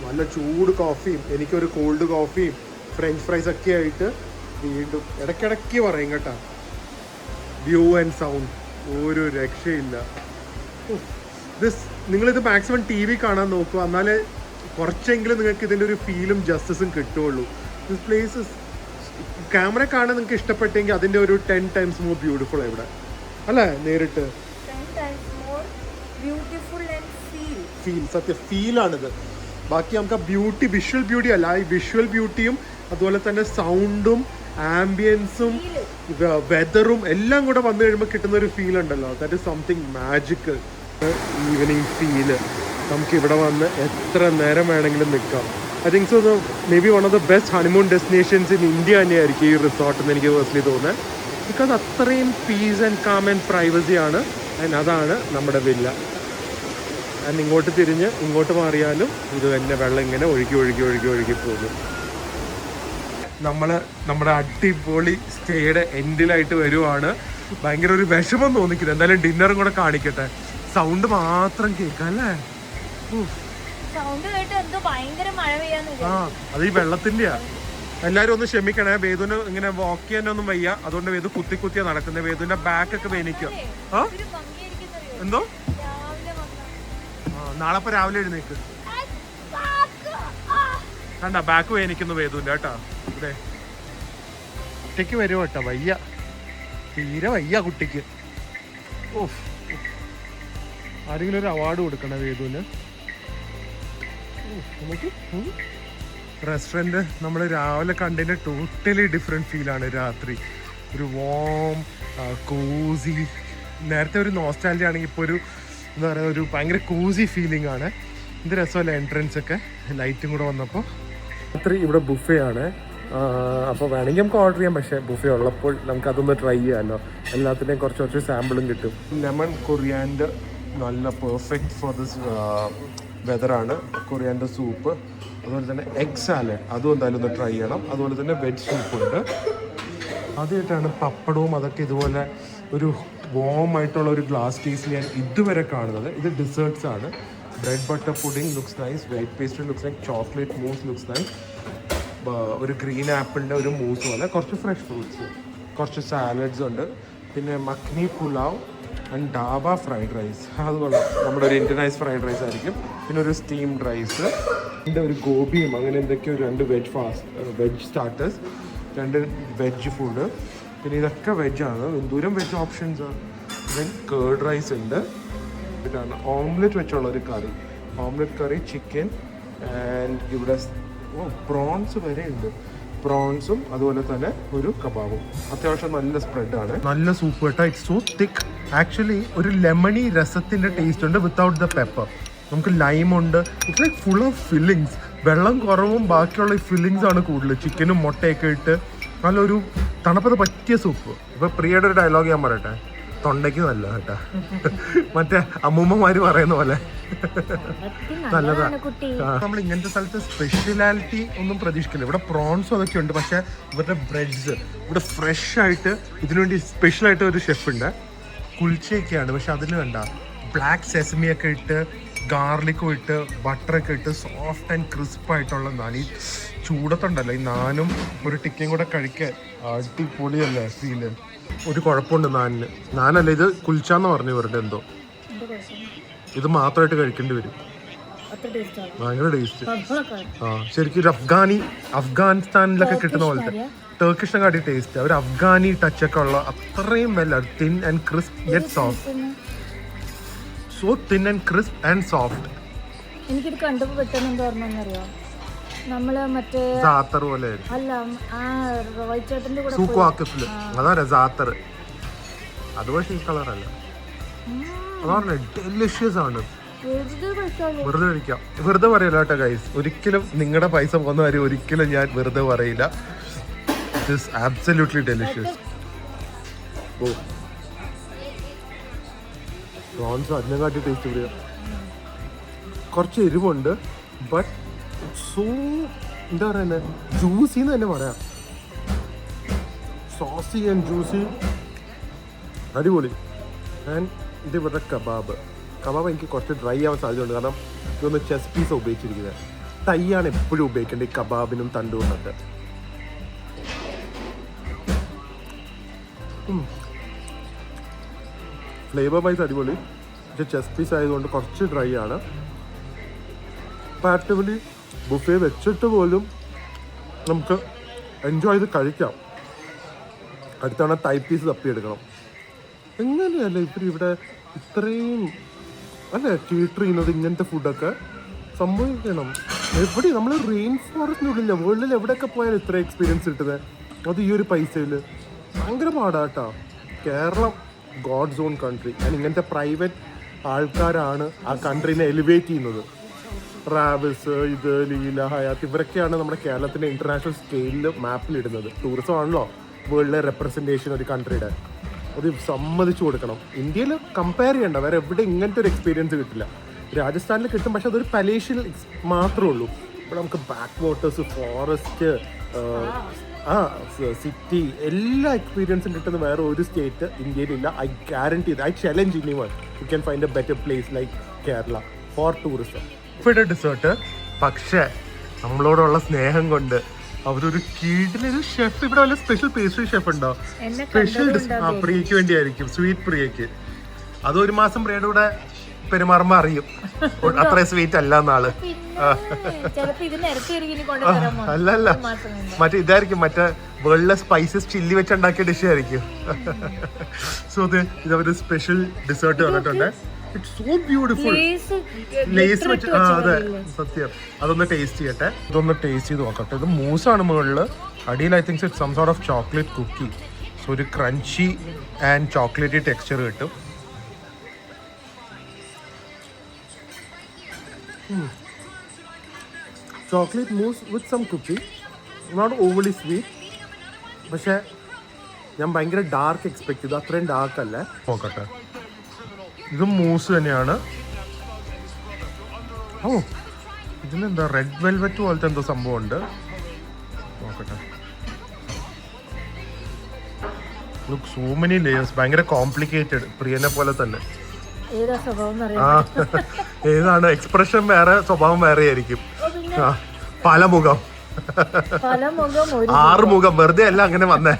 നല്ല ചൂട് കോഫിയും എനിക്കൊരു കോൾഡ് കോഫിയും ഫ്രഞ്ച് ഫ്രൈസ് ഒക്കെ ആയിട്ട് വീണ്ടും ഇടയ്ക്കിടയ്ക്ക് പറയും കേട്ടോ. വ്യൂ ആൻഡ് സൗണ്ട് ഒരു രക്ഷയില്ല. നിങ്ങളിത് മാക്സിമം TV കാണാൻ നോക്കുക, എന്നാലേ കുറച്ചെങ്കിലും നിങ്ങൾക്ക് ഇതിൻ്റെ ഒരു ഫീലും ജസ്റ്റിസും കിട്ടുള്ളൂ. ദിസ് പ്ലേസ് ക്യാമറ കാണാൻ നിങ്ങൾക്ക് ഇഷ്ടപ്പെട്ടെങ്കിൽ അതിൻ്റെ ഒരു 10 times more ബ്യൂട്ടിഫുൾ ഇവിടെ അല്ലേ. നേരിട്ട് ഫീൽ സത്യം ഫീലാണിത്. ബാക്കി നമുക്ക് ബ്യൂട്ടി വിഷ്വൽ ബ്യൂട്ടി അല്ല, ഈ വിഷ്വൽ ബ്യൂട്ടിയും അതുപോലെ തന്നെ സൗണ്ടും ആംബിയൻസും വെതറും എല്ലാം കൂടെ വന്നു കഴിയുമ്പോൾ കിട്ടുന്ന ഒരു ഫീൽ ഉണ്ടല്ലോ, that is something magical. Evening feel നമുക്ക് ഇവിടെ വന്ന് എത്ര നേരം വേണമെങ്കിലും നിൽക്കാം. I think so may be one of the best honeymoon destinations in India തന്നെയായിരിക്കും ഈ റിസോർട്ട് എന്ന് എനിക്ക് പേഴ്സണലി തോന്നുന്നത്. ബിക്കോസ് അത്രയും piece and calm and privacy ആണ്. ആൻഡ് അതാണ് നമ്മുടെ വില്ല. ആൻഡ് ഇങ്ങോട്ട് തിരിഞ്ഞ് ഇങ്ങോട്ട് മാറിയാലും ഇത് തന്നെ വെള്ളം ഇങ്ങനെ ഒഴുകി പോകും. നമ്മുടെ അടിപൊളി സ്റ്റേയുടെ എൻഡിലായിട്ട് വരുവാണ്. ഭയങ്കര ഒരു വിഷമം തോന്നിക്കുന്നത്. എന്തായാലും ഡിന്നറും കൂടെ കാണിക്കട്ടെ. സൗണ്ട് മാത്രം കേൾക്കാം അല്ലേ? സൗണ്ട് കേട്ട് എന്തോ ഭയങ്കര മഴ പെയ്യാന്ന്. അത് ഈ വെള്ളത്തിന്റെയാ. എല്ലാരും ഒന്ന് ക്ഷമിക്കണേ. വേദുന് ഇങ്ങനെ വാക്ക് ചെയ്യാനൊന്നും വയ്യ, അതുകൊണ്ട് വേദു കുത്തിയാ നടക്കുന്നത്. വേദുവിന്റെ ബാക്ക് ഒക്കെ വേനിക്കുക. എന്തോ നാളെ രാവിലെ എഴുന്നേക്ക്. കണ്ട ബാക്ക് വേനിക്കുന്നു വേദുവിന്റെ കേട്ടാ. ഇവിടെ കുട്ടിക്ക് വരുമോ കേട്ടോ. വയ്യ, തീരെ വയ്യ കുട്ടിക്ക്. ആരെങ്കിലും ഒരു അവാർഡ് കൊടുക്കണേ വേദുവിന്. നമുക്ക് റെസ്റ്റോറൻറ്റ് നമ്മൾ രാവിലെ കണ്ടതിൻ്റെ ടോട്ടലി ഡിഫറെൻറ്റ് ഫീലാണ്. രാത്രി ഒരു വോം കോസി, നേരത്തെ ഒരു നോസ്റ്റാലജി ആണെങ്കിൽ ഇപ്പോൾ ഒരു എന്താ പറയുക, ഒരു ഭയങ്കര കോസി ഫീലിംഗ് ആണ്. ഇത് രസമല്ല എൻട്രൻസ് ഒക്കെ, ലൈറ്റും കൂടെ വന്നപ്പോൾ. രാത്രി ഇവിടെ ബുഫേ ആണ്. അപ്പോൾ വേണമെങ്കിൽ നമുക്ക് ഓർഡർ ചെയ്യാം, പക്ഷേ ബുഫേ ഉള്ളപ്പോൾ നമുക്ക് അതൊന്ന് ട്രൈ ചെയ്യാമല്ലോ. എല്ലാത്തിൻ്റെയും കുറച്ച് സാമ്പിളും കിട്ടും. ലെമൺ കൊറിയാൻഡർ നല്ല പെർഫെക്റ്റ് ഫോർ ദിസ് വെതറാണ്. കൊറിയാൻഡർ സൂപ്പ്, അതുപോലെ തന്നെ എഗ് സാലഡ്, അതും എന്തായാലും ഒന്ന് ട്രൈ ചെയ്യണം. അതുപോലെ തന്നെ വെജ് സൂപ്പുണ്ട്. ആദ്യമായിട്ടാണ് പപ്പടവും അതൊക്കെ ഇതുപോലെ ഒരു വോമായിട്ടുള്ള ഒരു ഗ്ലാസ് ടീസ് ഞാൻ ഇതുവരെ കാണുന്നത്. ഇത് ഡിസേർട്ട്സ് ആണ്. Bread butter pudding looks nice, white pastry looks like, chocolate mousse looks nice, ഒരു ഗ്രീൻ ആപ്പിളിൻ്റെ ഒരു മൂസ് പോലെ, കുറച്ച് ഫ്രഷ് ഫ്രൂട്ട്സ്, കുറച്ച് സാലഡ്സ് ഉണ്ട്. പിന്നെ makhni pulao and dhaba fried rice, അതുപോലെ നമ്മുടെ ഒരു ഇന്ത്യനൈസ് ഫ്രൈഡ് റൈസ് ആയിരിക്കും. പിന്നെ ഒരു സ്റ്റീംഡ് റൈസ്, പിന്നെ ഒരു ഗോപിയും അങ്ങനെ എന്തൊക്കെയോ, 2 വെജ് സ്റ്റാർട്ടേഴ്സ്, 2 വെജ് ഫുഡ്. പിന്നെ ഇതൊക്കെ വെജാണ്. എന്തോരം വെജ് ഓപ്ഷൻസ് ആണ്. ദെൻ കേർഡ് റൈസ് ഉണ്ട്. ഇതാണ് ഓംലെറ്റ് വെച്ചുള്ള ഒരു കറി, ഓംലെറ്റ് കറി, ചിക്കൻ ആൻഡ് ഇവിടെ പ്രോൺസ് വരെ ഉണ്ട്. പ്രോൺസും അതുപോലെ തന്നെ ഒരു കബാബും. അത്യാവശ്യം നല്ല സ്പ്രെഡാണ്. നല്ല സൂപ്പ് കേട്ടോ. It's so thick. ആക്ച്വലി ഒരു ലെമണി രസത്തിൻ്റെ ടേസ്റ്റ് ഉണ്ട് വിത്തൗട്ട് ദ പെപ്പർ. നമുക്ക് ലൈമുണ്ട്. It's like full of fillings. വെള്ളം കുറവും ബാക്കിയുള്ള ഈ ഫില്ലിങ്സ് ആണ് കൂടുതൽ. ചിക്കനും മുട്ടയൊക്കെ ഇട്ട് നല്ലൊരു തണുപ്പത് പറ്റിയ സൂപ്പ്. ഇപ്പോൾ പ്രിയയുടെ ഒരു ഡയലോഗ് ഞാൻ പറയട്ടെ, തൊണ്ടയ്ക്ക് നല്ല കേട്ടാ. മറ്റേ അമ്മൂമ്മമാര് പറയുന്ന പോലെ നല്ലതാ. നമ്മൾ ഇങ്ങനത്തെ സ്ഥലത്ത് സ്പെഷ്യലാലിറ്റി ഒന്നും പ്രതീക്ഷിക്കില്ല. ഇവിടെ പ്രോൺസും അതൊക്കെ ഉണ്ട്, പക്ഷെ ഇവരുടെ ബ്രെഡ്സ് ഇവിടെ ഫ്രഷ് ആയിട്ട് ഇതിനുവേണ്ടി സ്പെഷ്യലായിട്ട് ഒരു ഷെഫ് ഉണ്ട്. കുൽച്ചയൊക്കെയാണ്, പക്ഷെ അതിൽ വേണ്ട ബ്ലാക്ക് സെസമി ഒക്കെ ഇട്ട്, ഗാർലിക്കും ഇട്ട്, ബട്ടറൊക്കെ ഇട്ട്, സോഫ്റ്റ് ആൻഡ് ക്രിസ്പ് ആയിട്ടുള്ള നാൻ. ഈ ചൂടത്തുണ്ടല്ലോ ഈ നാനും ഒരു ടിക്കയും കൂടെ കഴിക്കാൻ അടിപൊളിയല്ലേ ഫീല്. ഒരു കുഴപ്പമുണ്ട് നാനല്ല, ഇത് കുൽച്ചാന്ന് പറഞ്ഞു ഇവരുടെ എന്തോ. ഇത് മാത്രമായിട്ട് കഴിക്കേണ്ടി വരും. ഭയങ്കര ടേസ്റ്റ്. ശരിക്കും ഒരു അഫ്ഗാനിസ്ഥാനിലൊക്കെ കിട്ടുന്ന പോലത്തെ ടർക്കിഷിനെ കാട്ടി ടേസ്റ്റ്. ഒരു അഫ്ഗാനി ടച്ചൊക്കെ ഉള്ള അത്രയും വെല്ല thin and crisp yet soft. So thin and crisp and soft. എനിക്കിത് കണ്ടപ്പോൾ പെട്ടെന്ന് എന്താ പറഞ്ഞറിയോ, നമ്മള് മറ്റേ പോലെ അല്ല റോയ്ച്ചേട്ടന്റെ കൂടെ സൂക്കു ആക്കത്തില് അതാ സാത്തർ. അത് പക്ഷേ ഈ കളറല്ല. അതാണ് ഡെലിഷ്യസ് ആണ്. വെറുതെ കഴിക്കാം. വെറുതെ പറയില്ല കേട്ടോ ഗൈസ്. ഒരിക്കലും നിങ്ങളുടെ പൈസ പോകുന്ന കാര്യം ഒരിക്കലും ഞാൻ വെറുതെ പറയില്ല. It is absolutely delicious. Oh prawns അതിനെക്കാട്ടി ടേസ്റ്റ് വരിക. കുറച്ച് എരിവുണ്ട്, ബട്ട് സോ എന്താ പറയുന്നത്, ജ്യൂസി എന്ന് തന്നെ പറയാം. സോസി ആൻഡ് ജ്യൂസി, അടിപൊളി. ആൻഡ് ഇത് ഇവരുടെ കബാബ് എനിക്ക് കുറച്ച് ഡ്രൈ ആവാൻ സാധ്യതയുണ്ട്. കാരണം ഇതൊന്ന് ചെസ് പീസ് ഉപയോഗിച്ചിരിക്കുന്നത്. തൈയാണ് എപ്പോഴും ഉപയോഗിക്കേണ്ടത് ഈ കബാബിനും തണ്ടുകൊണ്ടൊക്കെ. ഫ്ലേവർ വൈസ് അടിപൊളി, പക്ഷേ ചെസ് പീസ് ആയതുകൊണ്ട് കുറച്ച് ഡ്രൈ ആണ്. പാർട്ടിബിളി ബുഫേ വെച്ചിട്ട് പോലും നമുക്ക് എൻജോയ് ചെയ്ത് കഴിക്കാം. അടുത്തവണ തൈ പീസ് തപ്പിയെടുക്കണം. എങ്ങനെയല്ലേ ഇവിടെ ഇത്രയും അല്ലേ കേറ്റർ ചെയ്യുന്നത് ഇങ്ങനത്തെ ഫുഡൊക്കെ സംഭവിക്കണം. എവിടെ നമ്മൾ റെയിൻ ഫോറസ്റ്റിനുള്ളില്ല, വേൾഡിൽ എവിടെയൊക്കെ പോയാലും ഇത്ര എക്സ്പീരിയൻസ് കിട്ടുന്നത്. അത് ഈ ഒരു പൈസയിൽ ഭയങ്കര പാടാട്ടോ. Keralam God's own country. And ഇങ്ങനത്തെ പ്രൈവറ്റ് ആൾക്കാരാണ് ആ കൺട്രീനെ എലിവേറ്റ് ചെയ്യുന്നത്. ട്രാവൽസ്, ഇത് ലീല, ഹയാത്ത്, ഇവരൊക്കെയാണ് നമ്മുടെ കേരളത്തിൻ്റെ ഇൻ്റർനാഷണൽ സ്കെയിലിൽ മാപ്പിലിടുന്നത്. ടൂറിസം ആണല്ലോ വേൾഡിലെ റെപ്രസെൻറ്റേഷൻ ഒരു കൺട്രിയുടെ. അത് സമ്മതിച്ചു കൊടുക്കണം. ഇന്ത്യയിൽ കമ്പയർ ചെയ്യണ്ട, വേറെ എവിടെ ഇങ്ങനത്തെ ഒരു എക്സ്പീരിയൻസ് കിട്ടില്ല. രാജസ്ഥാനിൽ കിട്ടും, പക്ഷെ അതൊരു പലേഷ്യൽ മാത്രമേ ഉള്ളൂ. ഇവിടെ നമുക്ക് ബാക്ക് വാട്ടേഴ്സ്, ഫോറസ്റ്റ്, സിറ്റി എല്ലാ എക്സ്പീരിയൻസും കിട്ടുന്ന വേറെ ഒരു സ്റ്റേറ്റ് ഇന്ത്യയിലില്ല. I guarantee I challenge anyone you can find a better place like Kerala for tourism. ഇവിടെ ഡെസേർട്ട്, പക്ഷേ നമ്മളോടുള്ള സ്നേഹം കൊണ്ട് അവരൊരു കീഴിലൊരു ഷെഫ്, ഇവിടെ വല്ല സ്പെഷ്യൽ പേസ്ട്രി ഷെഫ് ഉണ്ടോ? സ്പെഷ്യൽ പ്രിയയ്ക്ക് വേണ്ടിയായിരിക്കും, സ്വീറ്റ് പ്രിയയ്ക്ക്. അത് 1 മാസം പ്രിയയുടെ കൂടെ പെരുമാറുമ്പോ അറിയും അത്ര സ്വീറ്റ് അല്ല എന്നാള്. അല്ലല്ല, മറ്റേ ഇതായിരിക്കും, മറ്റേ വേൾഡിലെ സ്പൈസസ് ചില്ലി വെച്ചുണ്ടാക്കിയ ഡിഷ് ആയിരിക്കും. സോ ഇതവര് സ്പെഷ്യൽ ഡെസേർട്ട് പറഞ്ഞിട്ടുണ്ട്. It's so beautiful. ലേസ് വെച്ച്, അതെ സത്യം. അതൊന്ന് ടേസ്റ്റ് ചെയ്യട്ടെ, ഇതൊന്ന് ടേസ്റ്റ് ചെയ്ത് നോക്കട്ടെ. ഇത് മൂസാണ് മുകളില്, അടിയിൽ I things it's some sort of chocolate cookie. So ഒരു ക്രഞ്ചി ആൻഡ് ചോക്ലേറ്റി ടെക്സ്ചർ കിട്ടും. Chocolate mousse with some cookie, not overly sweet. പക്ഷേ ഞാൻ ഭയങ്കര ഡാർക്ക് എക്സ്പെക്ട് ചെയ്തു, അത്രയും ഡാർക്ക് അല്ലേ. നോക്കട്ടെ, ഇത് മൂസ് തന്നെയാണ്. ഓ, ഇതിനെന്താ റെഡ് വെൽവെറ്റ് പോലത്തെ എന്തോ സംഭവം ഉണ്ട്. നോക്കട്ടെ, ലുക്ക് സോ മെനി ലേയേഴ്സ്, ഭയങ്കര കോംപ്ലിക്കേറ്റഡ്. പ്രിയനെ പോലെ തന്നെ. ഏതാണ് എക്സ്പ്രഷൻ വേറെ, സ്വഭാവം വേറെ ആയിരിക്കും. പല മുഖം, 6 മുഖം. വെറുതെ അല്ല അങ്ങനെ വന്നേ.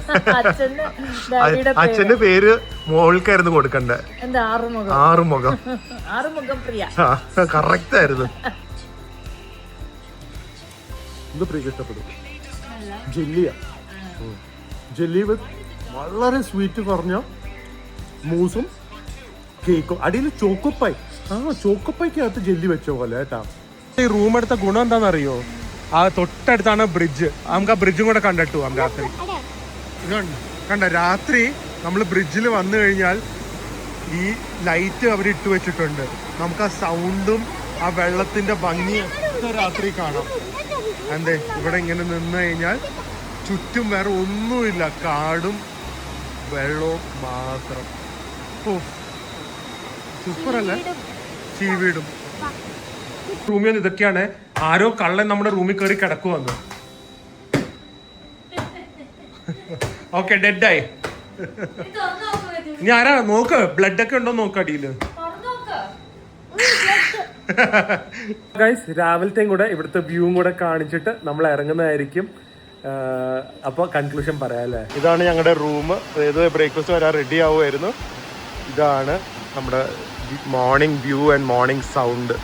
അച്ഛന്റെ പേര് മോൾക്കായിരുന്നു കൊടുക്കണ്ടേ. 6 മുഖം. കറക്റ്റ് ആയിരുന്നു. ഇത് പ്രിയ ഇഷ്ടപ്പെടും. ജെല്ലിയാ, ജെല്ലി വിത്ത് വളരെ സ്വീറ്റ് കുറഞ്ഞ മൂസും കേക്കും. അടിയിൽ ചോക്കോപ്പായി, ചോക്കോപ്പായ്ക്കകത്ത് ജെല്ലി വെച്ച പോലെ കേട്ടാ. ഈ റൂം എടുത്ത ഗുണം എന്താണെന്നറിയോ? ആ തൊട്ടടുത്താണ് ബ്രിഡ്ജ്. നമുക്ക് ആ ബ്രിഡ്ജും കൂടെ കണ്ടിട്ട് പോവാം രാത്രി. കണ്ട, രാത്രി നമ്മൾ ബ്രിഡ്ജിൽ വന്നു കഴിഞ്ഞാൽ ഈ ലൈറ്റ് അവർ ഇട്ട് വെച്ചിട്ടുണ്ട്. നമുക്ക് ആ സൗണ്ടും ആ വെള്ളത്തിന്റെ ഭംഗിയൊക്കെ രാത്രി കാണാം. എന്തേ ഇവിടെ ഇങ്ങനെ നിന്ന് കഴിഞ്ഞാൽ ചുറ്റും വേറെ ഒന്നുമില്ല, കാടും വെള്ളവും മാത്രം. ഓ സൂപ്പർ അല്ലേ? ചീവീടും. റൂമിൽ ഇതൊക്കെയാണ്. ആരോ കള്ളൻ നമ്മുടെ റൂമിൽ കയറി കിടക്കുവന്നു. ഓക്കെ, ഡെഡായി. ഇനി ആരാ നോക്ക്, ബ്ലഡ് ഒക്കെ ഉണ്ടോ നോക്ക് അടിയില്. ഗൈസ്, രാവിലത്തെയും കൂടെ ഇവിടുത്തെ വ്യൂവും കൂടെ കാണിച്ചിട്ട് നമ്മൾ ഇറങ്ങുന്നതായിരിക്കും. അപ്പോൾ കൺക്ലൂഷൻ പറയാം അല്ലേ. ഇതാണ് ഞങ്ങളുടെ റൂം. ഏത് ബ്രേക്ക്ഫാസ്റ്റ് വരാൻ റെഡി ആവുമായിരുന്നു. ഇതാണ് നമ്മുടെ morning view and morning sound.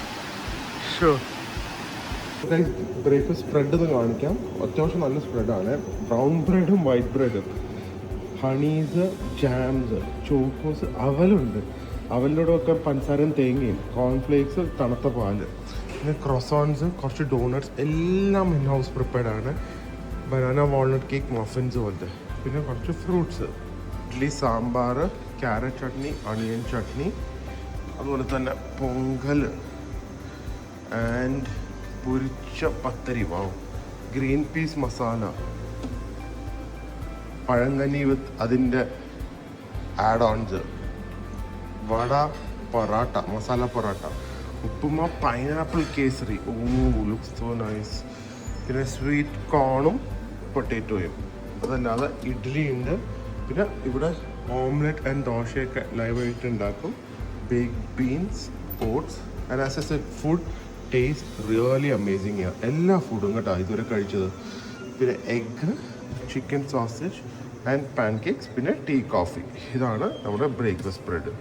Breakfast spread ഒന്ന് കാണിക്കാം. അത്യാവശ്യം നല്ല സ്പ്രെഡാണ്. ബ്രൗൺ ബ്രെഡും വൈറ്റ് ബ്രെഡും, ഹണീസ്, ജാംസ്, ചോക്കോസ്, അവലുണ്ട്. അവലിനോട് ഒക്കെ പഞ്ചസാരയും തേങ്ങയും, കോൺഫ്ലേക്സ്, തണുത്ത പാല്, പിന്നെ ക്രോസോൺസ്, കുറച്ച് ഡോണറ്റ്സ്, എല്ലാം ഇൻ ഹൗസ് പ്രിപ്പയർഡ് ആണ്. ബനാന വാൾനട്ട് കേക്ക്, മഫിൻസ് പോലത്തെ, പിന്നെ കുറച്ച് fruits, idli, sambar, carrot chutney, onion chutney, അതുപോലെ തന്നെ പൊങ്കൽ ആൻഡ് പൊരിച്ച പത്തരി, വാവ്, ഗ്രീൻ പീസ് മസാല, പഴങ്കഞ്ഞി വിത്ത് അതിൻ്റെ ആഡ് ഓൺസ്, വട, പൊറാട്ട, മസാല പൊറാട്ട, ഉപ്പുമ, പൈനാപ്പിൾ കേസരി. ഓ ലുക്സ് സോ നൈസ്. പിന്നെ സ്വീറ്റ് കോണും പൊട്ടേറ്റോയും. അതല്ലാതെ ഇഡ്ഡലി ഉണ്ട്. പിന്നെ ഇവിടെ ഓംലെറ്റ് ആൻഡ് ദോശയൊക്കെ ലൈവായിട്ട് ഉണ്ടാക്കും. Baked beans, oats, and as I said food taste really amazing. എല്ലാ ഫുഡും കേട്ടോ ഇതുവരെ കഴിച്ചത്. പിന്നെ egg, chicken sausage and pancakes, പിന്നെ ടീ കോഫി. ഇതാണ് നമ്മുടെ ബ്രേക്ക്ഫാസ്റ്റ് സ്പ്രെഡ്.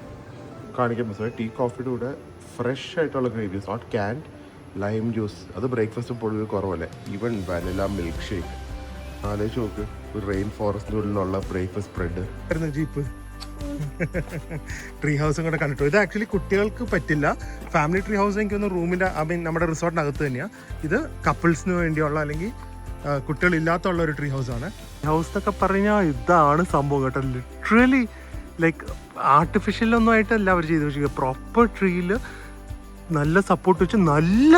കാണിക്കാൻ പറ്റുന്നത് ടീ കോഫിയുടെ കൂടെ ഫ്രഷ് ആയിട്ടുള്ള ഗ്രേവീസ്, നോട്ട് ക്യാൻഡ്, ലൈം ജ്യൂസ്. അത് ബ്രേക്ക്ഫാസ്റ്റ് പൊതുവെ കുറവല്ലേ. Even vanilla milk shake. ആലോചിച്ച് നോക്ക്, ഒരു റെയിൻ ഫോറസ്റ്റിൻ്റെ ഉള്ളിലുള്ള ബ്രേക്ക്ഫാസ്റ്റ് സ്പ്രെഡ് ആയിരുന്നു. ജീപ്പ് ട്രീ ഹൗസും കൂടെ കണ്ടിട്ടു. ഇത് ആക്ച്വലി കുട്ടികൾക്ക് പറ്റില്ല. ഫാമിലി ട്രീ ഹൗസ് എനിക്ക് ഒന്ന് റൂമിൻ്റെ നമ്മുടെ റിസോർട്ടിനകത്ത് തന്നെയാണ്. ഇത് കപ്പിൾസിന് വേണ്ടിയുള്ള അല്ലെങ്കിൽ കുട്ടികളില്ലാത്തുള്ള ഒരു ട്രീ ഹൗസാണ്. ഹൗസ് എന്നൊക്കെ പറഞ്ഞാൽ ഇതാണ് സംഭവം കേട്ടോ. ലിറ്ററലി ലൈക്ക് ആർട്ടിഫിഷ്യലൊന്നും ആയിട്ടല്ല അവർ ചെയ്ത് വെച്ചിരിക്കുക. പ്രോപ്പർ ട്രീയിൽ നല്ല സപ്പോർട്ട് വെച്ച് നല്ല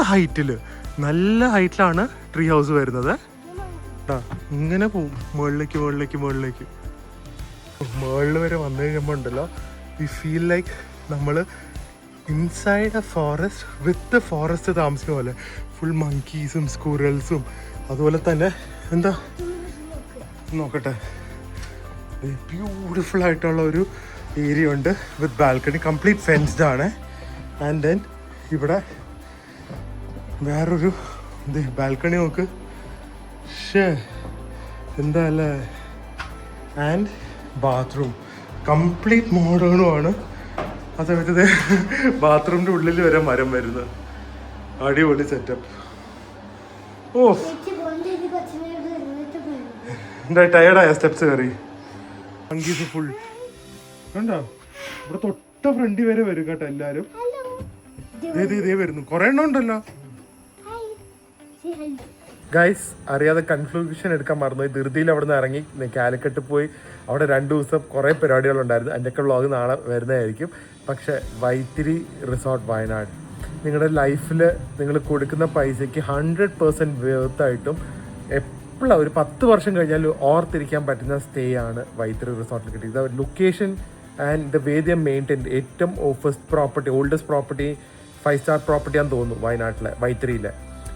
ഹൈറ്റിലാണ് ട്രീ ഹൗസ് വരുന്നത്. ഇങ്ങനെ പോവും മുകളിലേക്ക് മുകളിൽ വരെ വന്നു കഴിയുമ്പോൾ ഉണ്ടല്ലോ, വി ഫീൽ ലൈക്ക് നമ്മൾ inside A forest with forest താമസിക്കുന്ന പോലെ. ഫുൾ മങ്കീസും സ്ക്വിറൽസും അതുപോലെ തന്നെ എന്താ നോക്കട്ടെ. ബ്യൂട്ടിഫുൾ ആയിട്ടുള്ള ഒരു ഏരിയ ഉണ്ട് വിത്ത് ബാൽക്കണി, കംപ്ലീറ്റ് ഫെൻസ്ഡ് ആണ്. ആൻഡ് ദെൻ ഇവിടെ വേറൊരു ബാൽക്കണി നോക്ക്, എന്താ അല്ലേ. ആൻഡ് ബാത്റൂം കംപ്ലീറ്റ് മോഡേണും ആണ്. ആ സമയത്ത് ബാത്റൂമിൻ്റെ ഉള്ളിൽ വരെ മരം വരുന്നത്. അടിപൊളി സെറ്റപ്പ്. ഓ എന്താ ടയർഡായ സ്റ്റെപ്സ് കയറി. സംഗീത് ഫുൾ കണ്ടോ, ഇവിടെ തൊട്ട ഫ്രണ്ടി വരെ വരും കേട്ടോ എല്ലാരും. ഇതേ വരുന്നു, കുറെ എണ്ണം ഉണ്ടല്ലോ. ഗൈസ്, അറിയാതെ കൺക്ലൂഷൻ എടുക്കാൻ മറന്നു. ധൃതിയിൽ അവിടെ നിന്ന് ഇറങ്ങി കാലിക്കട്ട് പോയി. അവിടെ 2 ദിവസം കുറേ പരിപാടികളുണ്ടായിരുന്നു. അതിൻ്റെയൊക്കെ വ്ളോഗ് നാളെ വരുന്നതായിരിക്കും. പക്ഷേ വൈത്തിരി റിസോർട്ട് വയനാട് നിങ്ങളുടെ ലൈഫിൽ നിങ്ങൾ കൊടുക്കുന്ന പൈസയ്ക്ക് 100% വേർത്തായിട്ടും എപ്പോഴും ഒരു 10 വർഷം കഴിഞ്ഞാൽ ഓർത്തിരിക്കാൻ പറ്റുന്ന സ്റ്റേ ആണ് വൈത്തിരി റിസോർട്ടിൽ കിട്ടിയത്. Location and the way the maintain, ഏറ്റവും first property, oldest property, 5 star property ആണെന്ന് തോന്നുന്നു വയനാട്ടിലെ വൈത്തിരിയിലെ.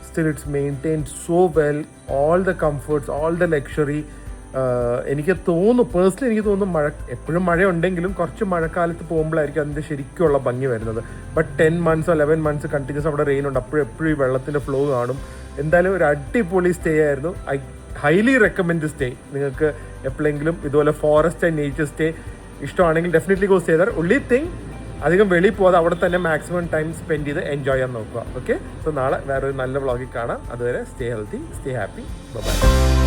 Still it's maintained so well, all the comforts, all the luxury. എനിക്ക് തോന്നുന്നു പേഴ്സണലി, എനിക്ക് തോന്നുന്നു എപ്പോഴും മഴ ഉണ്ടെങ്കിലും കുറച്ച് മഴക്കാലത്ത് പോകുമ്പോഴായിരിക്കും അതിൻ്റെ ശരിക്കുള്ള ഭംഗി വരുന്നത്. ബട്ട് 10 months 11 months കണ്ടിന്യൂസ് അവിടെ റെയിൻ ഉണ്ട്. എപ്പോഴും ഈ വെള്ളത്തിൻ്റെ ഫ്ലോ കാണും. എന്തായാലും ഒരു അടിപൊളി സ്റ്റേ ആയിരുന്നു. I highly recommend stay. നിങ്ങൾക്ക് എപ്പോഴെങ്കിലും ഇതുപോലെ ഫോറസ്റ്റ് ആൻഡ് നേച്ചർ സ്റ്റേ ഇഷ്ടമാണെങ്കിൽ definitely go stay there. Only thing, അധികം വെളിയിൽ പോകാതെ അവിടെ തന്നെ മാക്സിമം ടൈം സ്പെൻഡ് ചെയ്ത് എൻജോയ് ചെയ്യാൻ നോക്കുക. ഓക്കെ, സോ നാളെ വേറൊരു നല്ല വ്ളോഗിൽ കാണാം. അതുവരെ stay healthy, stay happy, by.